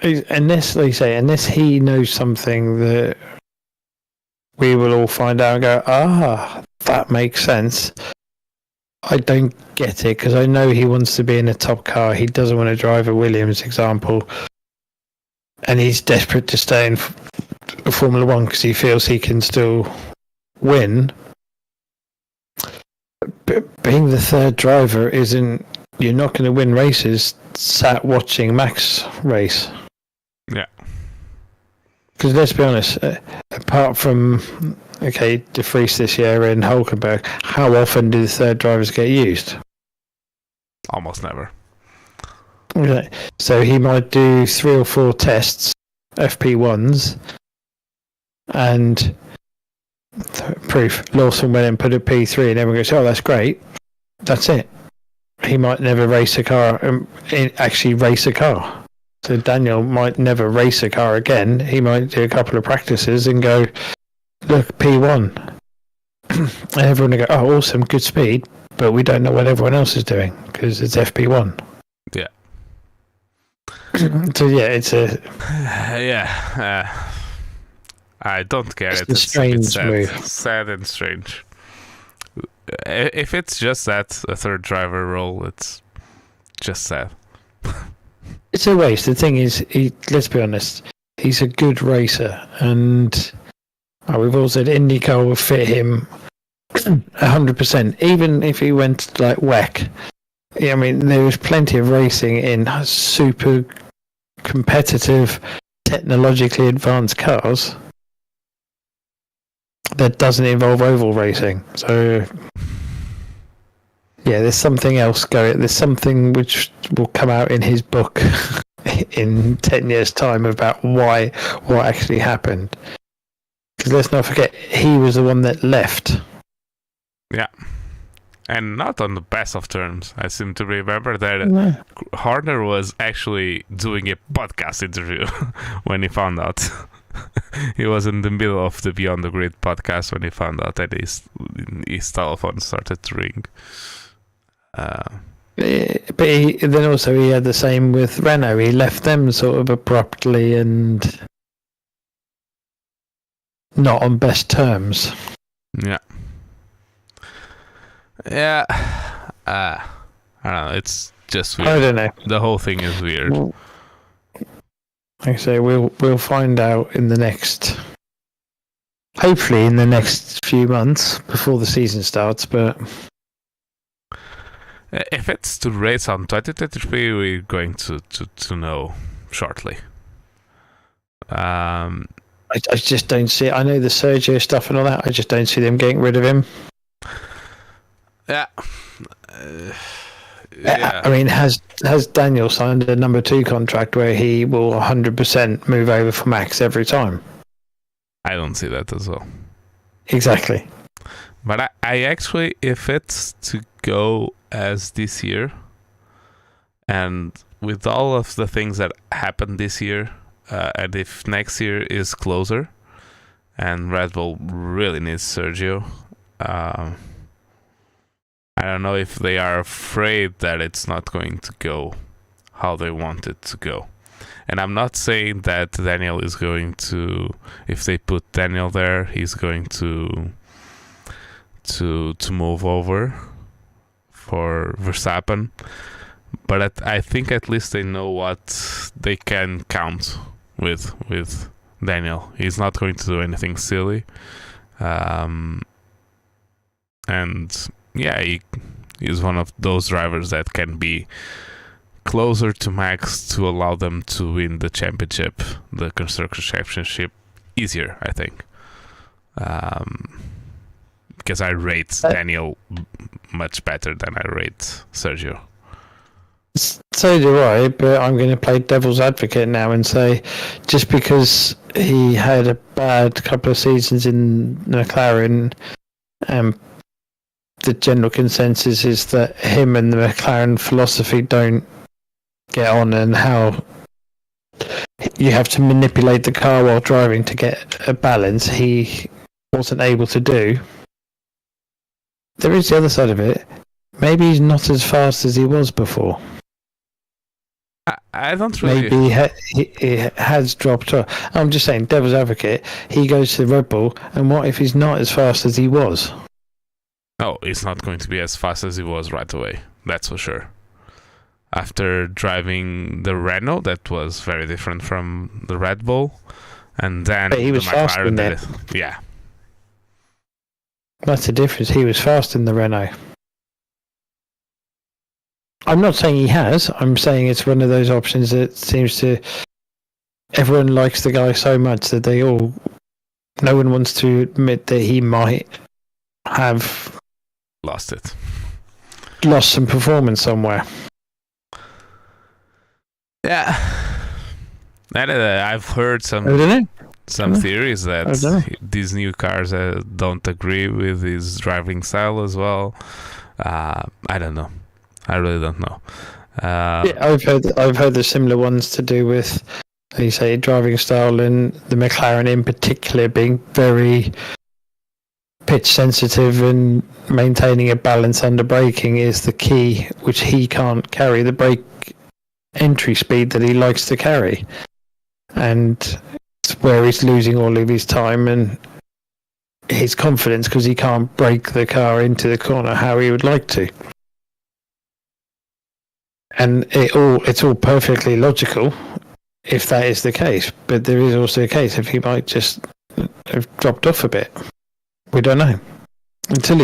Speaker 2: Unless he knows something that we will all find out and go, that makes sense. I don't get it because I know he wants to be in a top car. He doesn't want to drive a Williams, example, and he's desperate to stay in Formula One because he feels he can still win. But being the third driver isn't. You're not going to win races sat watching Max race.
Speaker 1: Yeah.
Speaker 2: Because let's be honest, apart from De Vries this year and Hulkenberg, how often do the third drivers get used?
Speaker 1: Almost never.
Speaker 2: Okay. So he might do 3 or 4 tests, FP1s, and proof. Lawson went and put a P3 and everyone goes, that's great. That's it. He might never race a car, actually race a car. So Daniel might never race a car again. He might do a couple of practices and go, look, P1. And everyone will go, awesome, good speed. But we don't know what everyone else is doing because it's FP1.
Speaker 1: Yeah.
Speaker 2: So yeah, it's a...
Speaker 1: I don't get it.
Speaker 2: It's a strange
Speaker 1: sad.
Speaker 2: move.
Speaker 1: Sad and strange. If it's just that, a third driver role, it's just sad.
Speaker 2: It's a waste. The thing is, let's be honest, he's a good racer, and we've all said IndyCar will fit him 100%. Even if he went like WEC, I mean, there was plenty of racing in super competitive, technologically advanced cars that doesn't involve oval racing. So yeah, there's something else going. There's something which will come out in his book in 10 years' time about what actually happened. Because let's not forget, he was the one that left.
Speaker 1: Yeah. And not on the best of terms. I seem to remember that Horner was actually doing a podcast interview when he found out. He was in the middle of the Beyond the Grid podcast when he found out that his telephone started to ring.
Speaker 2: But then also he had the same with Renault. He left them sort of abruptly and not on best terms.
Speaker 1: Yeah. Yeah. I don't know. It's just weird.
Speaker 2: I don't know.
Speaker 1: The whole thing is weird.
Speaker 2: Well, like I say, we'll find out in the next, hopefully in the next few months before the season starts. But
Speaker 1: if it's to race on 2023, we're going to know shortly. I
Speaker 2: just don't see it. I know the Sergio stuff and all that. I just don't see them getting rid of him.
Speaker 1: Yeah.
Speaker 2: I mean, has Daniel signed a number 2 contract where he will 100% move over for Max every time?
Speaker 1: I don't see that as well.
Speaker 2: Exactly.
Speaker 1: But I actually, if it's to go as this year, and with all of the things that happened this year, and if next year is closer, and Red Bull really needs Sergio. I don't know if they are afraid that it's not going to go how they want it to go. And I'm not saying that Daniel is going to, if they put Daniel there, he's going to move over for Verstappen. But I think at least they know what they can count with Daniel. He's not going to do anything silly. And yeah, he's one of those drivers that can be closer to Max to allow them to win the championship, the Constructors' Championship, easier, I think. Because I rate Daniel much better than I rate Sergio.
Speaker 2: So do I, but I'm going to play devil's advocate now and say just because he had a bad couple of seasons in McLaren, the general consensus is that him and the McLaren philosophy don't get on, and how you have to manipulate the car while driving to get a balance he wasn't able to do. There is the other side of it. Maybe he's not as fast as he was before.
Speaker 1: I don't really...
Speaker 2: Maybe he has dropped off. I'm just saying, devil's advocate, he goes to Red Bull, and what if he's not as fast as he was?
Speaker 1: Oh, he's not going to be as fast as he was right away. That's for sure. After driving the Renault, that was very different from the Red Bull. And then
Speaker 2: but he was fast in
Speaker 1: did
Speaker 2: it.
Speaker 1: Yeah.
Speaker 2: That's the difference. He was fast in the Renault. I'm not saying he has. I'm saying it's one of those options that seems to... Everyone likes the guy so much that no one wants to admit that he might have...
Speaker 1: Lost
Speaker 2: some performance somewhere.
Speaker 1: Yeah. And, I've heard some theories that these new cars don't agree with his driving style as well. I don't know. I really don't know.
Speaker 2: Yeah, I've heard the similar ones to do with, you say, driving style, and the McLaren in particular being very pitch sensitive, and maintaining a balance under braking is the key, which he can't carry the brake entry speed that he likes to carry, and it's where he's losing all of his time and his confidence because he can't brake the car into the corner how he would like to. And it's all perfectly logical if that is the case, but there is also a case if he might just have dropped off a bit. We don't know until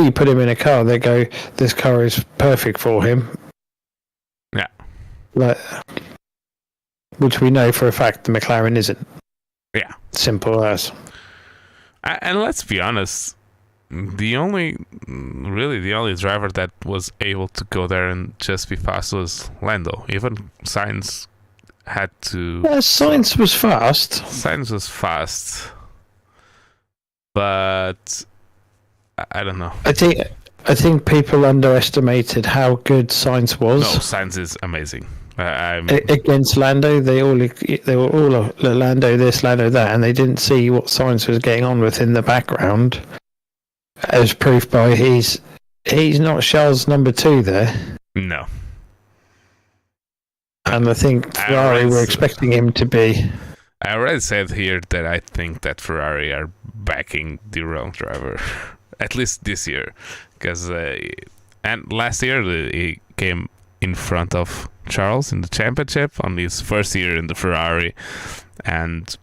Speaker 2: you put him in a car. They go, this car is perfect for him.
Speaker 1: Yeah,
Speaker 2: which we know for a fact the McLaren isn't.
Speaker 1: Yeah,
Speaker 2: simple as.
Speaker 1: And let's be honest. The only driver that was able to go there and just be fast was Lando. Even Sainz had to...
Speaker 2: Yeah, Sainz was fast.
Speaker 1: Sainz was fast. But I don't know. I
Speaker 2: think people underestimated how good Sainz was.
Speaker 1: No, Sainz is amazing.
Speaker 2: Against Lando, they were all Lando this, Lando that, and they didn't see what Sainz was getting on with in the background. As proof by he's not Charles' number 2 there.
Speaker 1: No.
Speaker 2: And I think Ferrari were expecting him to be.
Speaker 1: I already said here that I think that Ferrari are backing the wrong driver, at least this year, because and last year he came in front of Charles in the championship on his first year in the Ferrari, and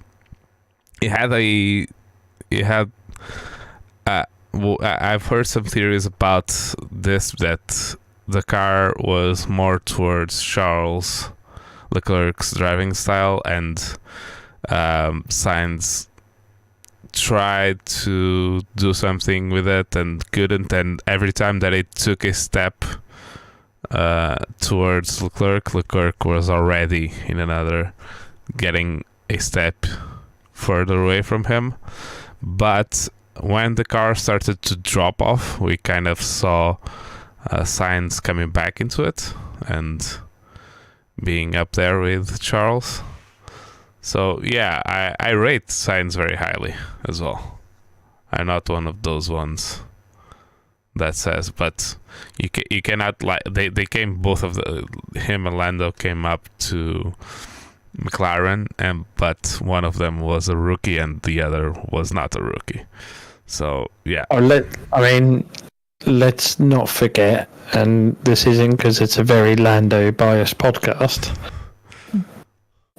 Speaker 1: I've heard some theories about this, that the car was more towards Charles Leclerc's driving style, and Sainz tried to do something with it and couldn't, and every time that it took a step towards Leclerc was already in another, getting a step further away from him. But when the car started to drop off, we kind of saw Sainz coming back into it and being up there with Charles. So yeah, I rate Sainz very highly as well. I'm not one of those ones that says, but you cannot like they came both of him and Lando came up to McLaren, but one of them was a rookie and the other was not a rookie. So yeah.
Speaker 2: Let's not forget, and this isn't because it's a very Lando biased podcast,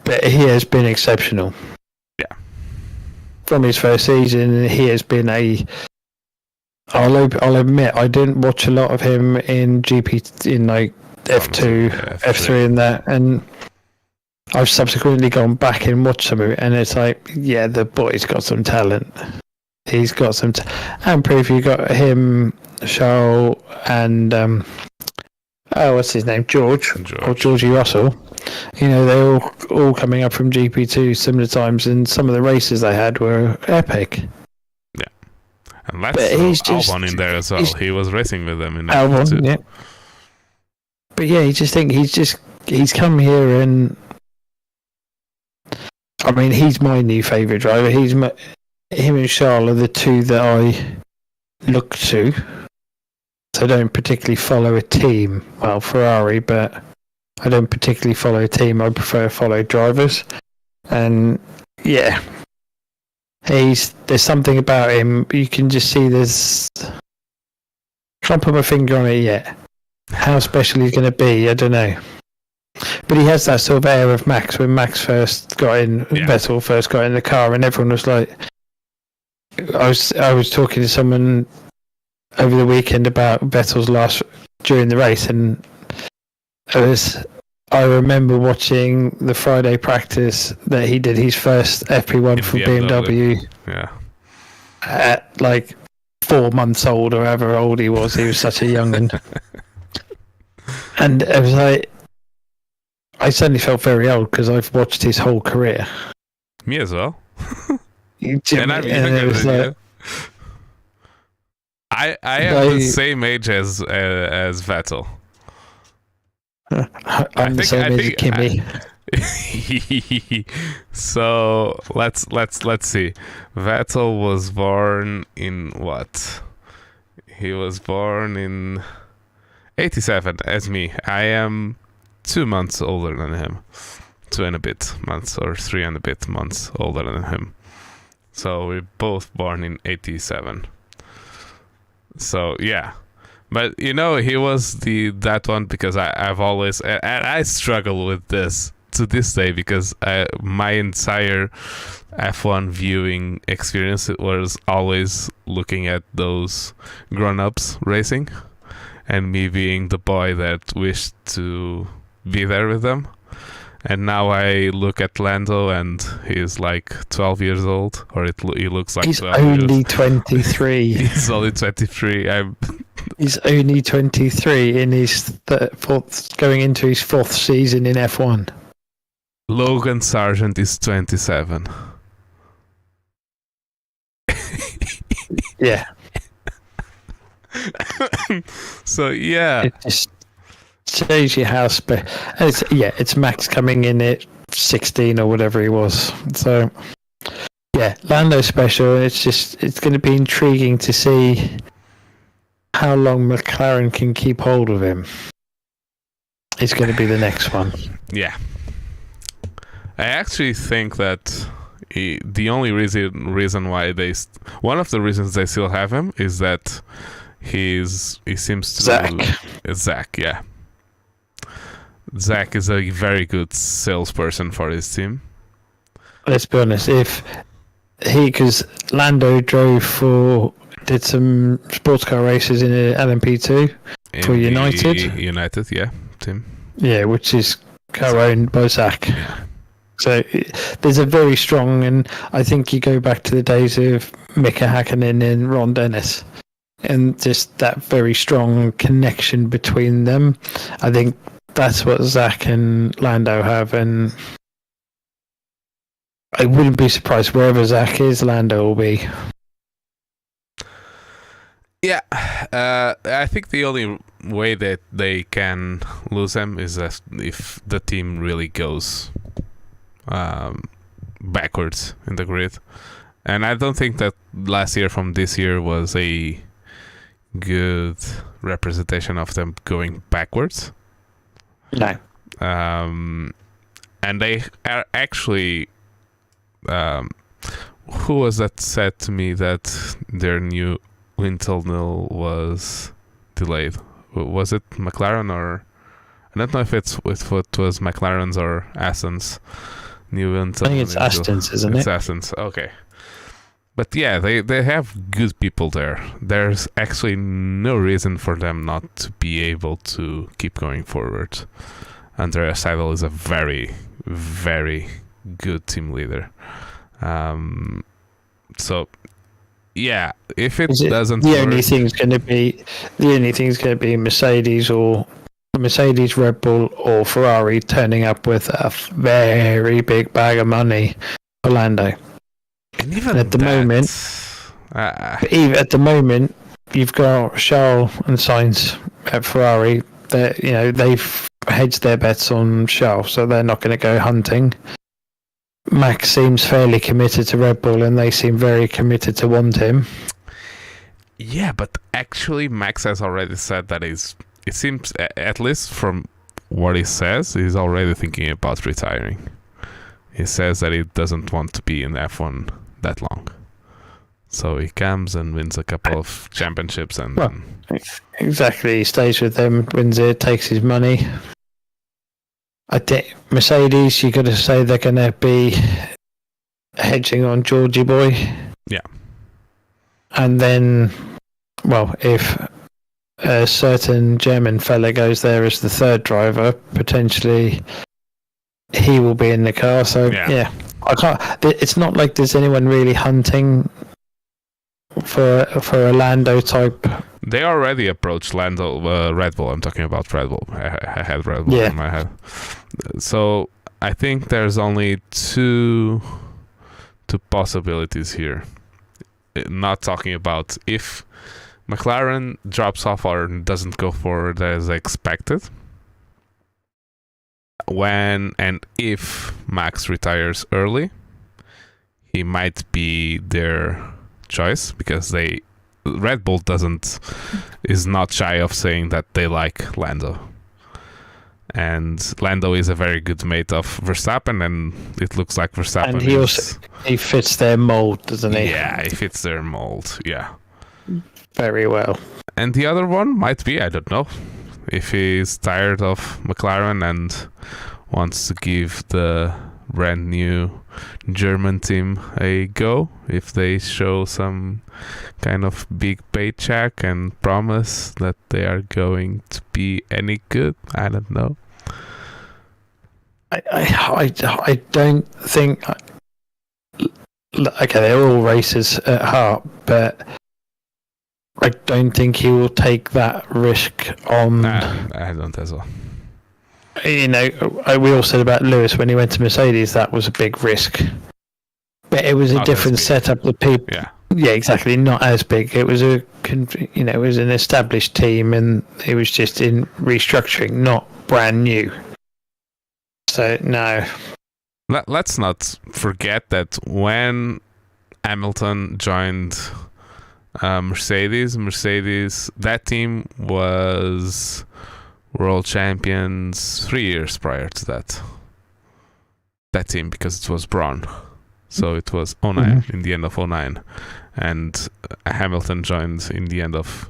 Speaker 2: but he has been exceptional.
Speaker 1: Yeah.
Speaker 2: From his first season, he has been I'll admit, I didn't watch a lot of him in GP, in like F2, F3 and that, and I've subsequently gone back and watched some of it, and it's like, yeah, the boy's got some talent. He's got some and proof. You got him, Charles, and what's his name, George. Or Georgie Russell. You know, they're all coming up from GP2 similar times, and some of the races they had were epic.
Speaker 1: Yeah, and that's Albon in there as well. He was racing with them in
Speaker 2: Albon, too. Yeah. But yeah, he's come here, and I mean, he's my new favourite driver. Him and Charles are the two that I look to. So I don't particularly follow a team. Well, Ferrari, but I don't particularly follow a team. I prefer to follow drivers. And yeah, there's something about him. You can just see can't put my finger on it yet. How special he's going to be, I don't know. But he has that sort of air of Max when Max first got in, Vettel first got in the car, and everyone was like, I was talking to someone over the weekend about Vettel's during the race, and I remember watching the Friday practice that he did his first FP1 for BMW.
Speaker 1: Yeah.
Speaker 2: At like 4 months old or however old he was such a young'un. And it was like, I suddenly felt very old because I've watched his whole career.
Speaker 1: Me as well.
Speaker 2: And it was like,
Speaker 1: I am the same age as Vettel.
Speaker 2: I'm the same age as Kimi.
Speaker 1: So let's see. Vettel was born in what? He was born in 87 as me. I am 2 months older than him. 2 and a bit months or 3 and a bit months older than him. So we're both born in 87. So yeah. But you know, he was that one because I've always, and I struggle with this to this day because my entire F1 viewing experience was always looking at those grown-ups racing and me being the boy that wished to be there with them. And now I look at Lando and he's like 12 years old, or he looks like
Speaker 2: he's
Speaker 1: 12
Speaker 2: only
Speaker 1: years.
Speaker 2: 23.
Speaker 1: He's only 23.
Speaker 2: He's only 23 in his going into his 4th season in F1.
Speaker 1: Logan Sargent is 27.
Speaker 2: Yeah.
Speaker 1: So yeah.
Speaker 2: It just shows you how it's Max coming in at 16 or whatever he was. So yeah, Lando's special. It's going to be intriguing to see how long McLaren can keep hold of him. It's going to be the next one.
Speaker 1: Yeah. I actually think that the only reason why one of the reasons they still have him is that he seems to Zach, yeah. Zach is a very good salesperson for his team.
Speaker 2: Let's be honest, because Lando did some sports car races in LMP2 for United.
Speaker 1: United, yeah, team.
Speaker 2: Yeah, which is co-owned by Zach.
Speaker 1: Yeah.
Speaker 2: So there's a very strong, and I think you go back to the days of Mika Hakkinen and Ron Dennis, and just that very strong connection between them. I think that's what Zach and Lando have, and I wouldn't be surprised wherever Zach is, Lando will be.
Speaker 1: Yeah, I think the only way that they can lose him is if the team really goes backwards in the grid. And I don't think that last year from this year was a good representation of them going backwards.
Speaker 2: No.
Speaker 1: And they are actually... who was that said to me that their new wind tunnel was delayed? Was it McLaren or... I don't know if it was McLaren's or Aston's new wind tunnel.
Speaker 2: I think it's Aston's, isn't it?
Speaker 1: It's Aston's, okay. But yeah, they have good people there. There's actually no reason for them not to be able to keep going forward. Andrea Seidel is a very, very good team leader. So yeah, if it doesn't
Speaker 2: the
Speaker 1: work,
Speaker 2: only thing's going to be Mercedes, Red Bull, or Ferrari turning up with a very big bag of money for Lando.
Speaker 1: and even
Speaker 2: at the moment, even at the moment, you've got Charles and Sainz at Ferrari. They've hedged their bets on Charles, so they're not going to go hunting. Max seems fairly committed to Red Bull, and they seem very committed to want him.
Speaker 1: Yeah, but actually, Max has already said that it seems, at least from what he says, he's already thinking about retiring. He says that he doesn't want to be in F1 that long. So he comes and wins a couple of championships and then...
Speaker 2: Exactly, he stays with them, wins it, takes his money. I think Mercedes, you got to say they're going to be hedging on Georgie boy.
Speaker 1: Yeah.
Speaker 2: And then, well, if a certain German fella goes there as the third driver, potentially he will be in the car. So yeah, I can't. It's not like there's anyone really hunting for a Lando type.
Speaker 1: They already approached Lando, Red Bull. I'm talking about Red Bull. I had Red Bull in my head. So I think there's only two possibilities here. Not talking about if McLaren drops off or doesn't go forward as expected. When and if Max retires early, he might be their choice because Red Bull is not shy of saying that they like Lando. And Lando is a very good mate of Verstappen, and it looks like Verstappen.
Speaker 2: And he fits their mold, doesn't he?
Speaker 1: Yeah, he fits their mold. Yeah,
Speaker 2: very well.
Speaker 1: And the other one might be, I don't know, if he's tired of McLaren and wants to give the brand new German team a go, if they show some kind of big paycheck and promise that they are going to be any good. I don't know.
Speaker 2: I don't think. Okay, they're all racers at heart, but I don't think he will take that risk on.
Speaker 1: Nah, I don't as well.
Speaker 2: We all said about Lewis when he went to Mercedes, that was a big risk. But it was a different setup. The people, yeah, exactly, not as big. It was it was an established team, and it was just in restructuring, not brand new. So no.
Speaker 1: Let's not forget that when Hamilton joined Mercedes, that team was world champions 3 years prior to that team, because it was Braun. So it was 09, in the end of 09. And Hamilton joined in the end of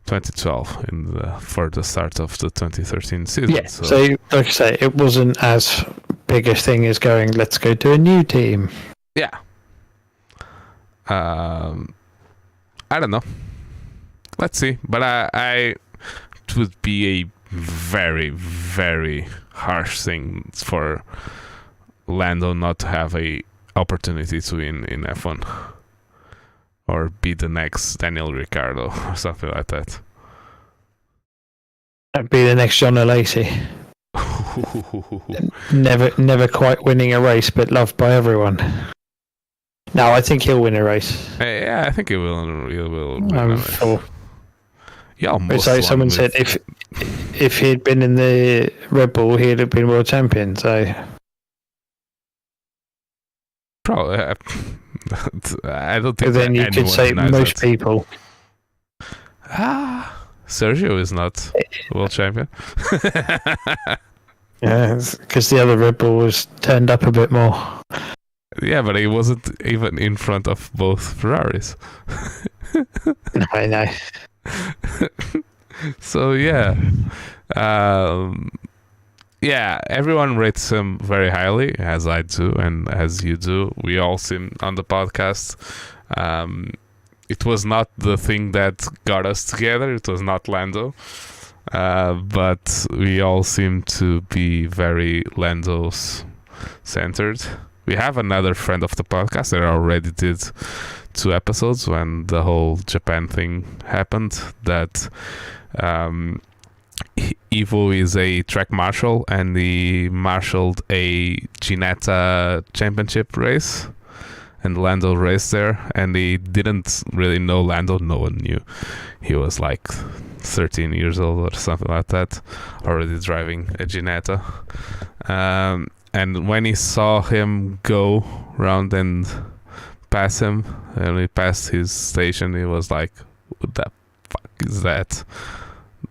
Speaker 1: 2012 for the start of the 2013 season.
Speaker 2: Yeah, so like I say, it wasn't as big a thing as going, let's go to a new team.
Speaker 1: Yeah. I don't know. Let's see. But it would be a very, very harsh thing for Lando not to have a opportunity to win in F1 or be the next Daniel Ricciardo or something like that.
Speaker 2: That'd be the next John Lacey. never quite winning a race, but loved by everyone. No, I think he'll win a race.
Speaker 1: Yeah, I think he will. He will win a race.
Speaker 2: Sure.
Speaker 1: Yeah, almost.
Speaker 2: So someone said if he'd been in the Red Bull, he'd have been world champion. So
Speaker 1: Probably. I don't think
Speaker 2: But then you could say most people.
Speaker 1: Sergio is not world champion.
Speaker 2: Yeah, because the other Red Bull was turned up a bit more.
Speaker 1: Yeah, but he wasn't even in front of both Ferraris.
Speaker 2: I know.
Speaker 1: So yeah, yeah, everyone rates him very highly, as I do and as you do. We all seem on the podcast. It was not the thing that got us together. It was not Lando, but we all seem to be very Lando's centered. We have another friend of the podcast that already did 2 episodes when the whole Japan thing happened. That Ivo is a track marshal, and he marshaled a Ginetta championship race, and Lando raced there, and he didn't really know Lando. No one knew. He was like 13 years old or something like that, already driving a Ginetta. And when he saw him go round and pass him, and he passed his station, he was like, "What the fuck is that?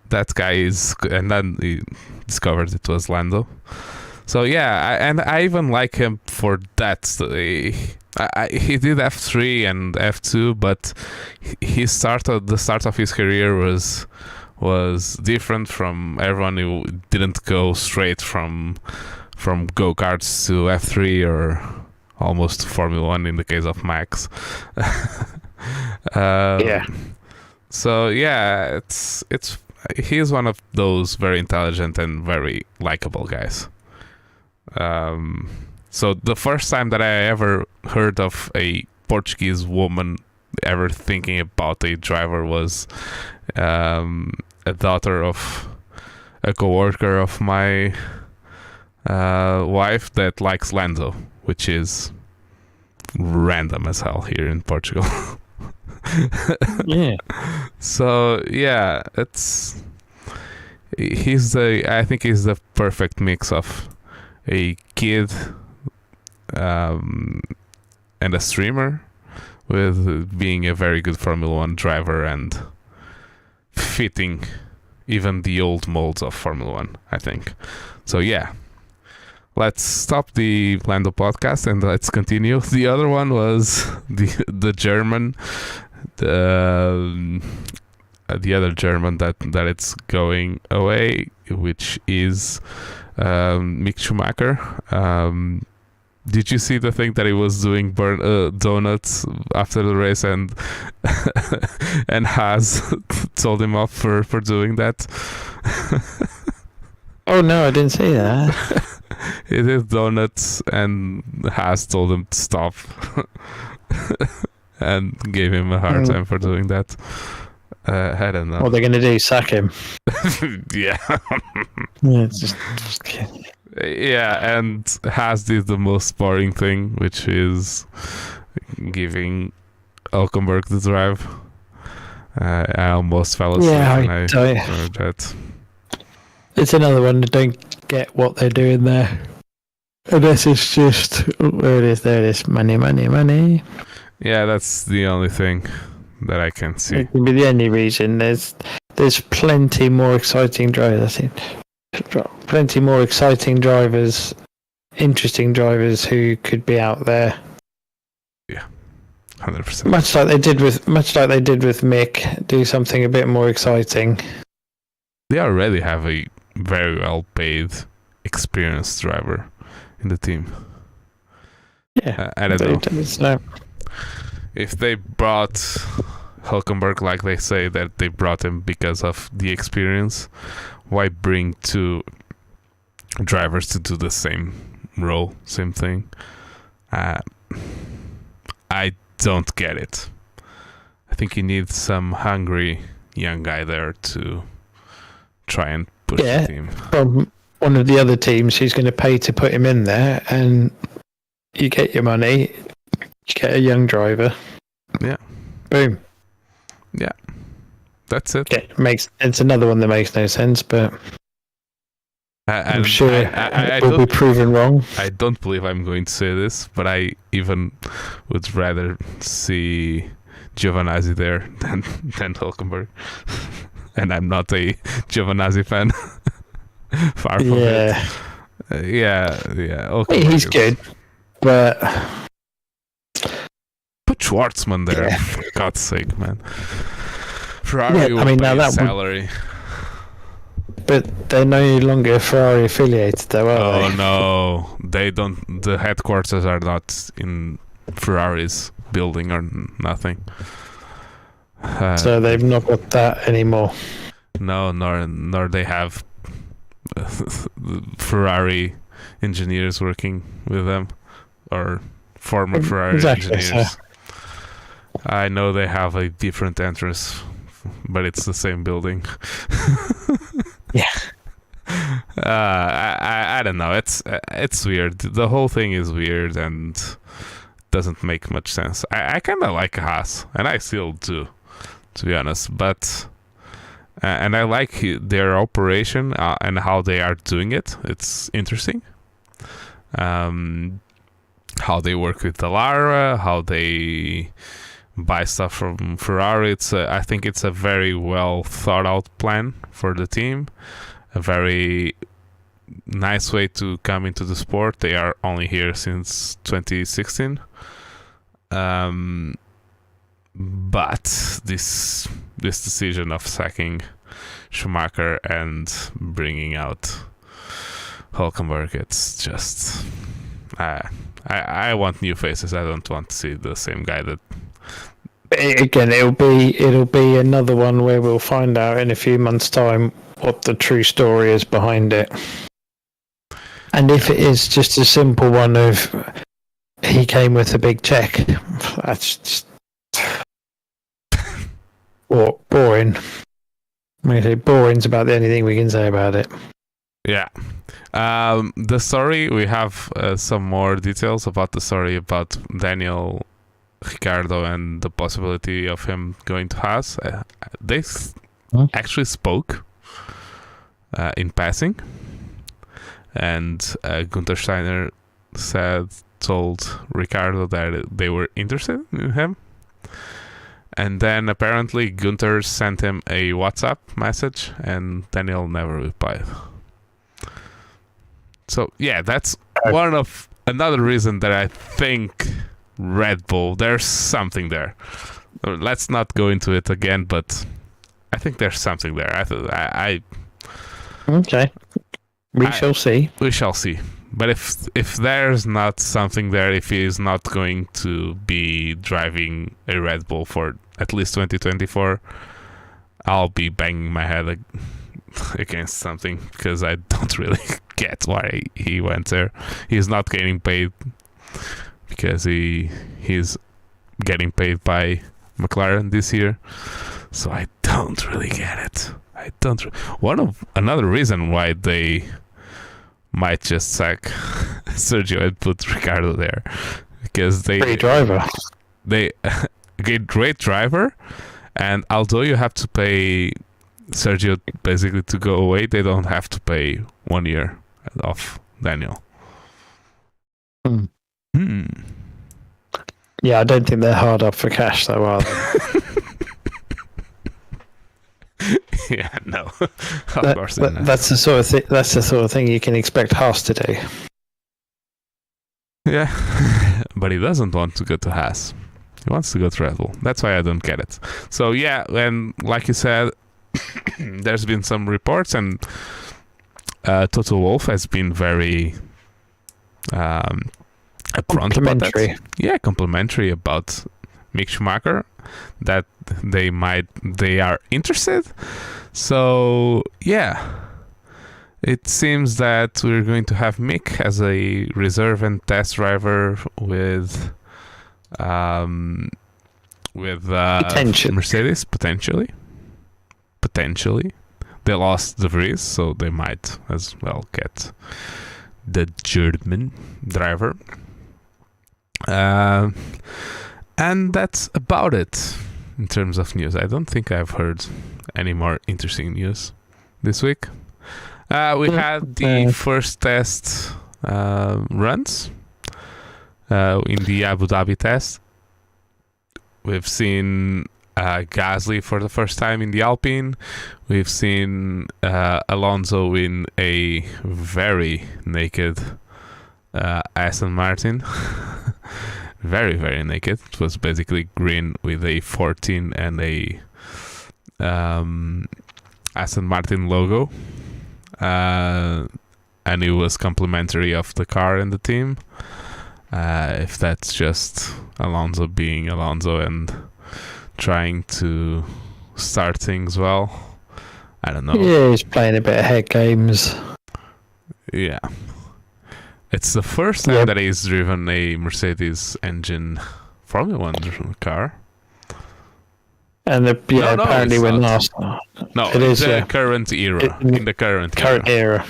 Speaker 1: That guy is..." And then he discovered it was Lando. So yeah, I even like him for that. He did F3 and F2, but the start of his career was different from everyone who didn't go straight from go-karts to F3 or almost to Formula 1 in the case of Max.
Speaker 2: Yeah.
Speaker 1: So yeah, he's one of those very intelligent and very likable guys. So the first time that I ever heard of a Portuguese woman ever thinking about a driver was a daughter of a coworker of my wife that likes Lando, which is random as hell here in Portugal.
Speaker 2: Yeah.
Speaker 1: So yeah, I think he's the perfect mix of a kid and a streamer, with being a very good Formula 1 driver and fitting even the old molds of Formula 1, I think. So yeah, let's stop the Lando podcast and let's continue. The other one was the German, the other German that it's going away, which is Mick Schumacher. Did you see the thing that he was doing donuts after the race, and and Haas told him off for doing that?
Speaker 2: Oh no, I didn't see that.
Speaker 1: He did donuts, and Haas told him to stop, and gave him a hard time for doing that. I don't know.
Speaker 2: What they're going to do? Sack him?
Speaker 1: Yeah.
Speaker 2: Yeah, it's just
Speaker 1: yeah, and Haas did the most boring thing, which is giving Hülkenberg the drive. I almost fell asleep when I heard that.
Speaker 2: It's another one that don't get what they're doing there. Unless it's just, there it is, money.
Speaker 1: Yeah, that's the only thing that I can see.
Speaker 2: It can be the only reason. There's plenty more exciting drivers, I think. Plenty more exciting drivers, interesting drivers who could be out there.
Speaker 1: Yeah, 100%.
Speaker 2: Much like they did with Mick, do something a bit more exciting.
Speaker 1: They already have a very well-paid, experienced driver in the team.
Speaker 2: Yeah,
Speaker 1: I don't know.
Speaker 2: No.
Speaker 1: If they brought Hülkenberg like they say that they brought him because of the experience, why bring 2 drivers to do the same role, same thing? I don't get it. I think you need some hungry young guy there to try and push the team.
Speaker 2: From one of the other teams who's going to pay to put him in there, and you get your money, you get a young driver.
Speaker 1: Yeah.
Speaker 2: Boom.
Speaker 1: Yeah. That's it.
Speaker 2: It's another one that makes no sense, but I'm sure it will be proven wrong.
Speaker 1: I don't believe I'm going to say this, but I even would rather see Giovinazzi there than Hülkenberg. And I'm not a Giovinazzi fan. Far from it. Yeah.
Speaker 2: Okay, he's good, but
Speaker 1: put Schwartzman there, for God's sake, man. Ferrari will pay salary.
Speaker 2: But they're no longer Ferrari affiliated, though, are they?
Speaker 1: Oh no, they don't. The headquarters are not in Ferrari's building or nothing.
Speaker 2: So they've not got that anymore.
Speaker 1: No, nor they have Ferrari engineers working with them, or former Ferrari engineers. So. I know they have a different entrance, but it's the same building.
Speaker 2: Yeah.
Speaker 1: I don't know. It's weird. The whole thing is weird and doesn't make much sense. I kind of like Haas, and I still do, to be honest. But and I like their operation and how they are doing it. It's interesting. How they work with the Lara, how they buy stuff from Ferrari. I think it's a very well thought out plan for the team. A very nice way to come into the sport. They are only here since 2016. But this decision of sacking Schumacher and bringing out Hülkenberg, it's just I want new faces. I don't want to see the same guy that.
Speaker 2: Again, it'll be another one where we'll find out in a few months' time what the true story is behind it. And if it is just a simple one of he came with a big check, that's just boring. I'm going to say boring's about the only thing we can say about it.
Speaker 1: Yeah. The story, we have some more details about the story about Daniel Ricciardo and the possibility of him going to Haas. They actually spoke in passing, and Gunther Steiner told Ricciardo that they were interested in him, and then apparently Gunther sent him a WhatsApp message and Daniel never replied. So yeah, that's another reason that I think Red Bull, there's something there. Let's not go into it again, but I think there's something there.
Speaker 2: Okay, we shall see.
Speaker 1: We shall see. But if there's not something there, if he is not going to be driving a Red Bull for at least 2024, I'll be banging my head against something, because I don't really get why he went there. He's not getting paid because he's getting paid by McLaren this year, so I don't really get it. Another reason why they might just sack Sergio and put Ricciardo there, because
Speaker 2: great driver.
Speaker 1: They great driver, and although you have to pay Sergio basically to go away, they don't have to pay 1 year of Daniel.
Speaker 2: Yeah, I don't think they're hard up for cash, though, are they?
Speaker 1: Yeah, no. Of course they're not.
Speaker 2: That's the sort of thing. That's the sort of thing you can expect Haas to do.
Speaker 1: Yeah, but he doesn't want to go to Haas. He wants to go to Red Bull. That's why I don't get it. So yeah, and like you said, there's been some reports, and Toto Wolff has been very upfront about that. Yeah, complimentary about Mick Schumacher, that they are interested. So yeah, it seems that we're going to have Mick as a reserve and test driver with Mercedes potentially. They lost De Vries, so they might as well get the German driver. And that's about it in terms of news. I don't think I've heard any more interesting news this week. We had the first test runs in the Abu Dhabi test. We've seen Gasly for the first time in the Alpine. We've seen Alonso in a very naked Aston Martin. Very, very naked. It was basically green with a 14 and a Aston Martin logo. And it was complimentary of the car and the team. If that's just Alonso being Alonso and trying to start things well, I don't know.
Speaker 2: Yeah, he's playing a bit of head games.
Speaker 1: Yeah. It's the first time that he's driven a Mercedes engine Formula 1 car.
Speaker 2: And apparently when last...
Speaker 1: No, it is the current era. In the current
Speaker 2: era.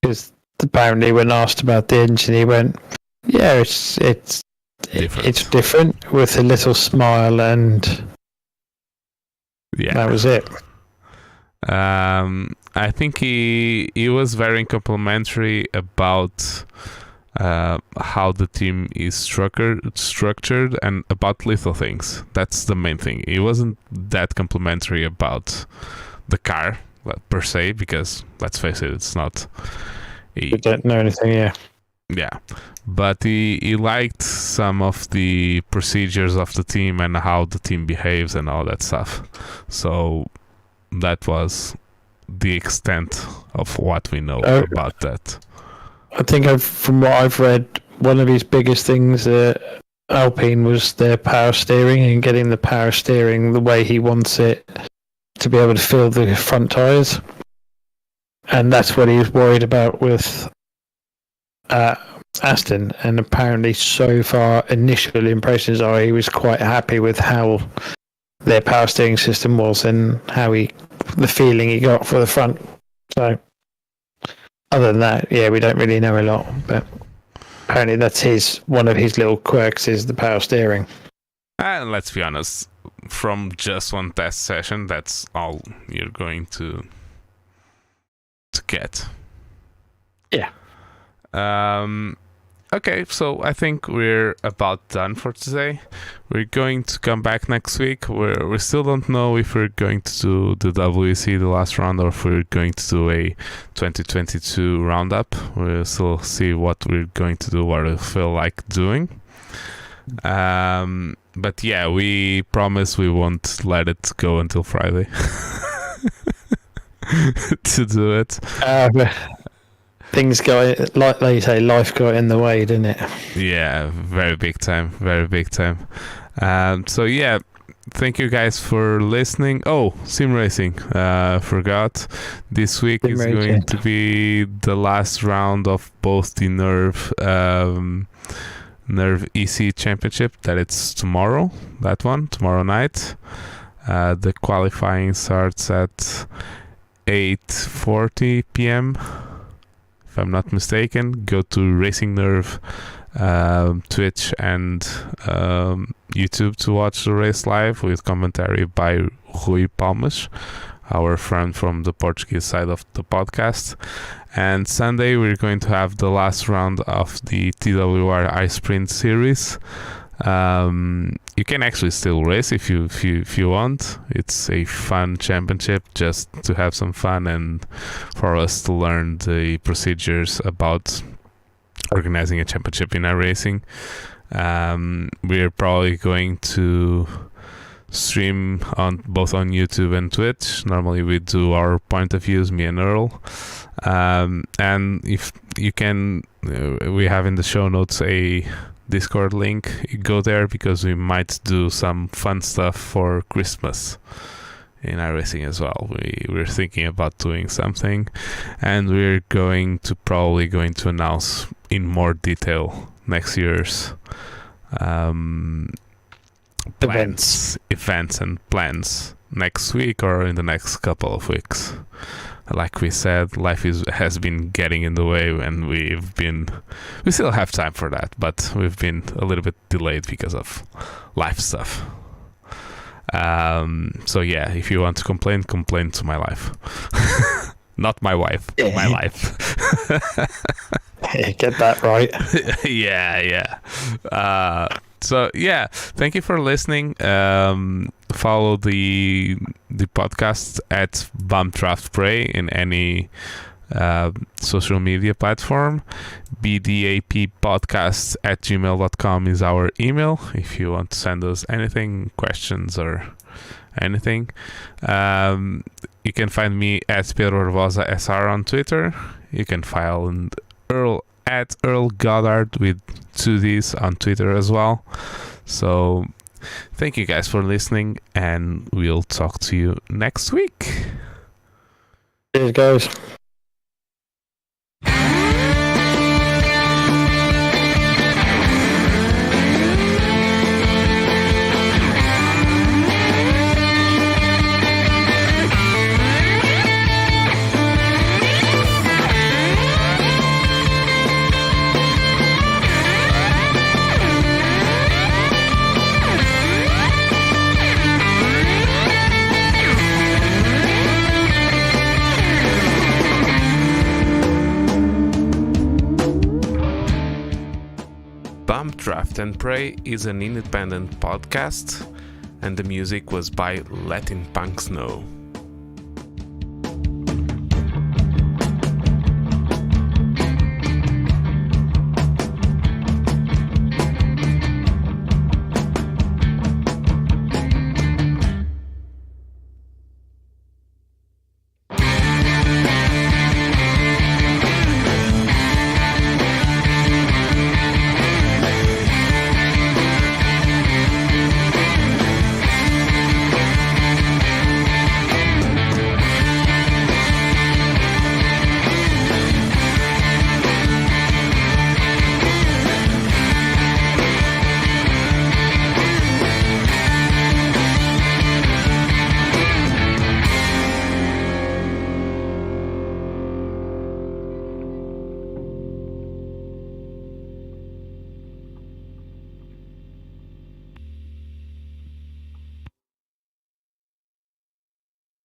Speaker 2: Because apparently when asked about the engine, he went, yeah, it's different with a little smile, and that was it.
Speaker 1: I think he was very complimentary about how the team is structured and about little things. That's the main thing. He wasn't that complimentary about the car per se, because let's face it, it's not.
Speaker 2: We don't know anything,
Speaker 1: Yeah, but he liked some of the procedures of the team and how the team behaves and all that stuff. So that was the extent of what we know about that.
Speaker 2: I think from what I've read, one of his biggest things at Alpine was their power steering and getting the power steering the way he wants it to be able to fill the front tyres. And that's what he was worried about with Aston. And apparently so far, initial impressions are he was quite happy with how their power steering system was and how the feeling he got for the front. So other than that, we don't really know a lot, but apparently that's one of his little quirks is the power steering.
Speaker 1: And let's be honest, from just one test session, that's all you're going to get.
Speaker 2: Yeah.
Speaker 1: Okay, so I think we're about done for today. We're going to come back next week. We still don't know if we're going to do the WEC, the last round, or if we're going to do a 2022 roundup. We'll still see what we're going to do, what we feel like doing. But yeah, we promise we won't let it go until Friday to do it.
Speaker 2: Things got, like you say, life got in the way, didn't it?
Speaker 1: Yeah, very big time. So yeah, thank you guys for listening. Oh, sim racing, forgot. This week is going to be the last round of both the Nerve EC Championship. That it's tomorrow. That one tomorrow night. The qualifying starts at 8:40 p.m. If I'm not mistaken. Go to Racing Nerve, Twitch and YouTube to watch the race live with commentary by Rui Palmas, our friend from the Portuguese side of the podcast. And Sunday we're going to have the last round of the TWR Sprint series. You can actually still race if you want. It's a fun championship just to have some fun and for us to learn the procedures about organizing a championship in iRacing. We're probably going to stream both on YouTube and Twitch. Normally we do our point of views, me and Earl. And if you can, we have in the show notes a Discord link. Go there because we might do some fun stuff for Christmas in iRacing as well. We're thinking about doing something, and we're probably going to announce in more detail next year's events and plans next week or in the next couple of weeks. Like we said, life has been getting in the way, and we still have time for that, but we've been a little bit delayed because of life stuff. So yeah, if you want to complain to my life. Not my wife.
Speaker 2: Yeah.
Speaker 1: My life.
Speaker 2: Yeah, get that right.
Speaker 1: yeah. So yeah, thank you for listening. Follow the podcast at Bump Draft Prey in any social media platform. bdappodcast@gmail.com is our email if you want to send us anything, questions or anything. You can find me at Pedro Barbosa SR on Twitter. You can find Earl at Earl Goddard with 2 Ds on Twitter as well. So thank you guys for listening, and we'll talk to you next week.
Speaker 2: Cheers, guys.
Speaker 1: Bump Draft and Pray is an independent podcast, and the music was by Letting Punks Know.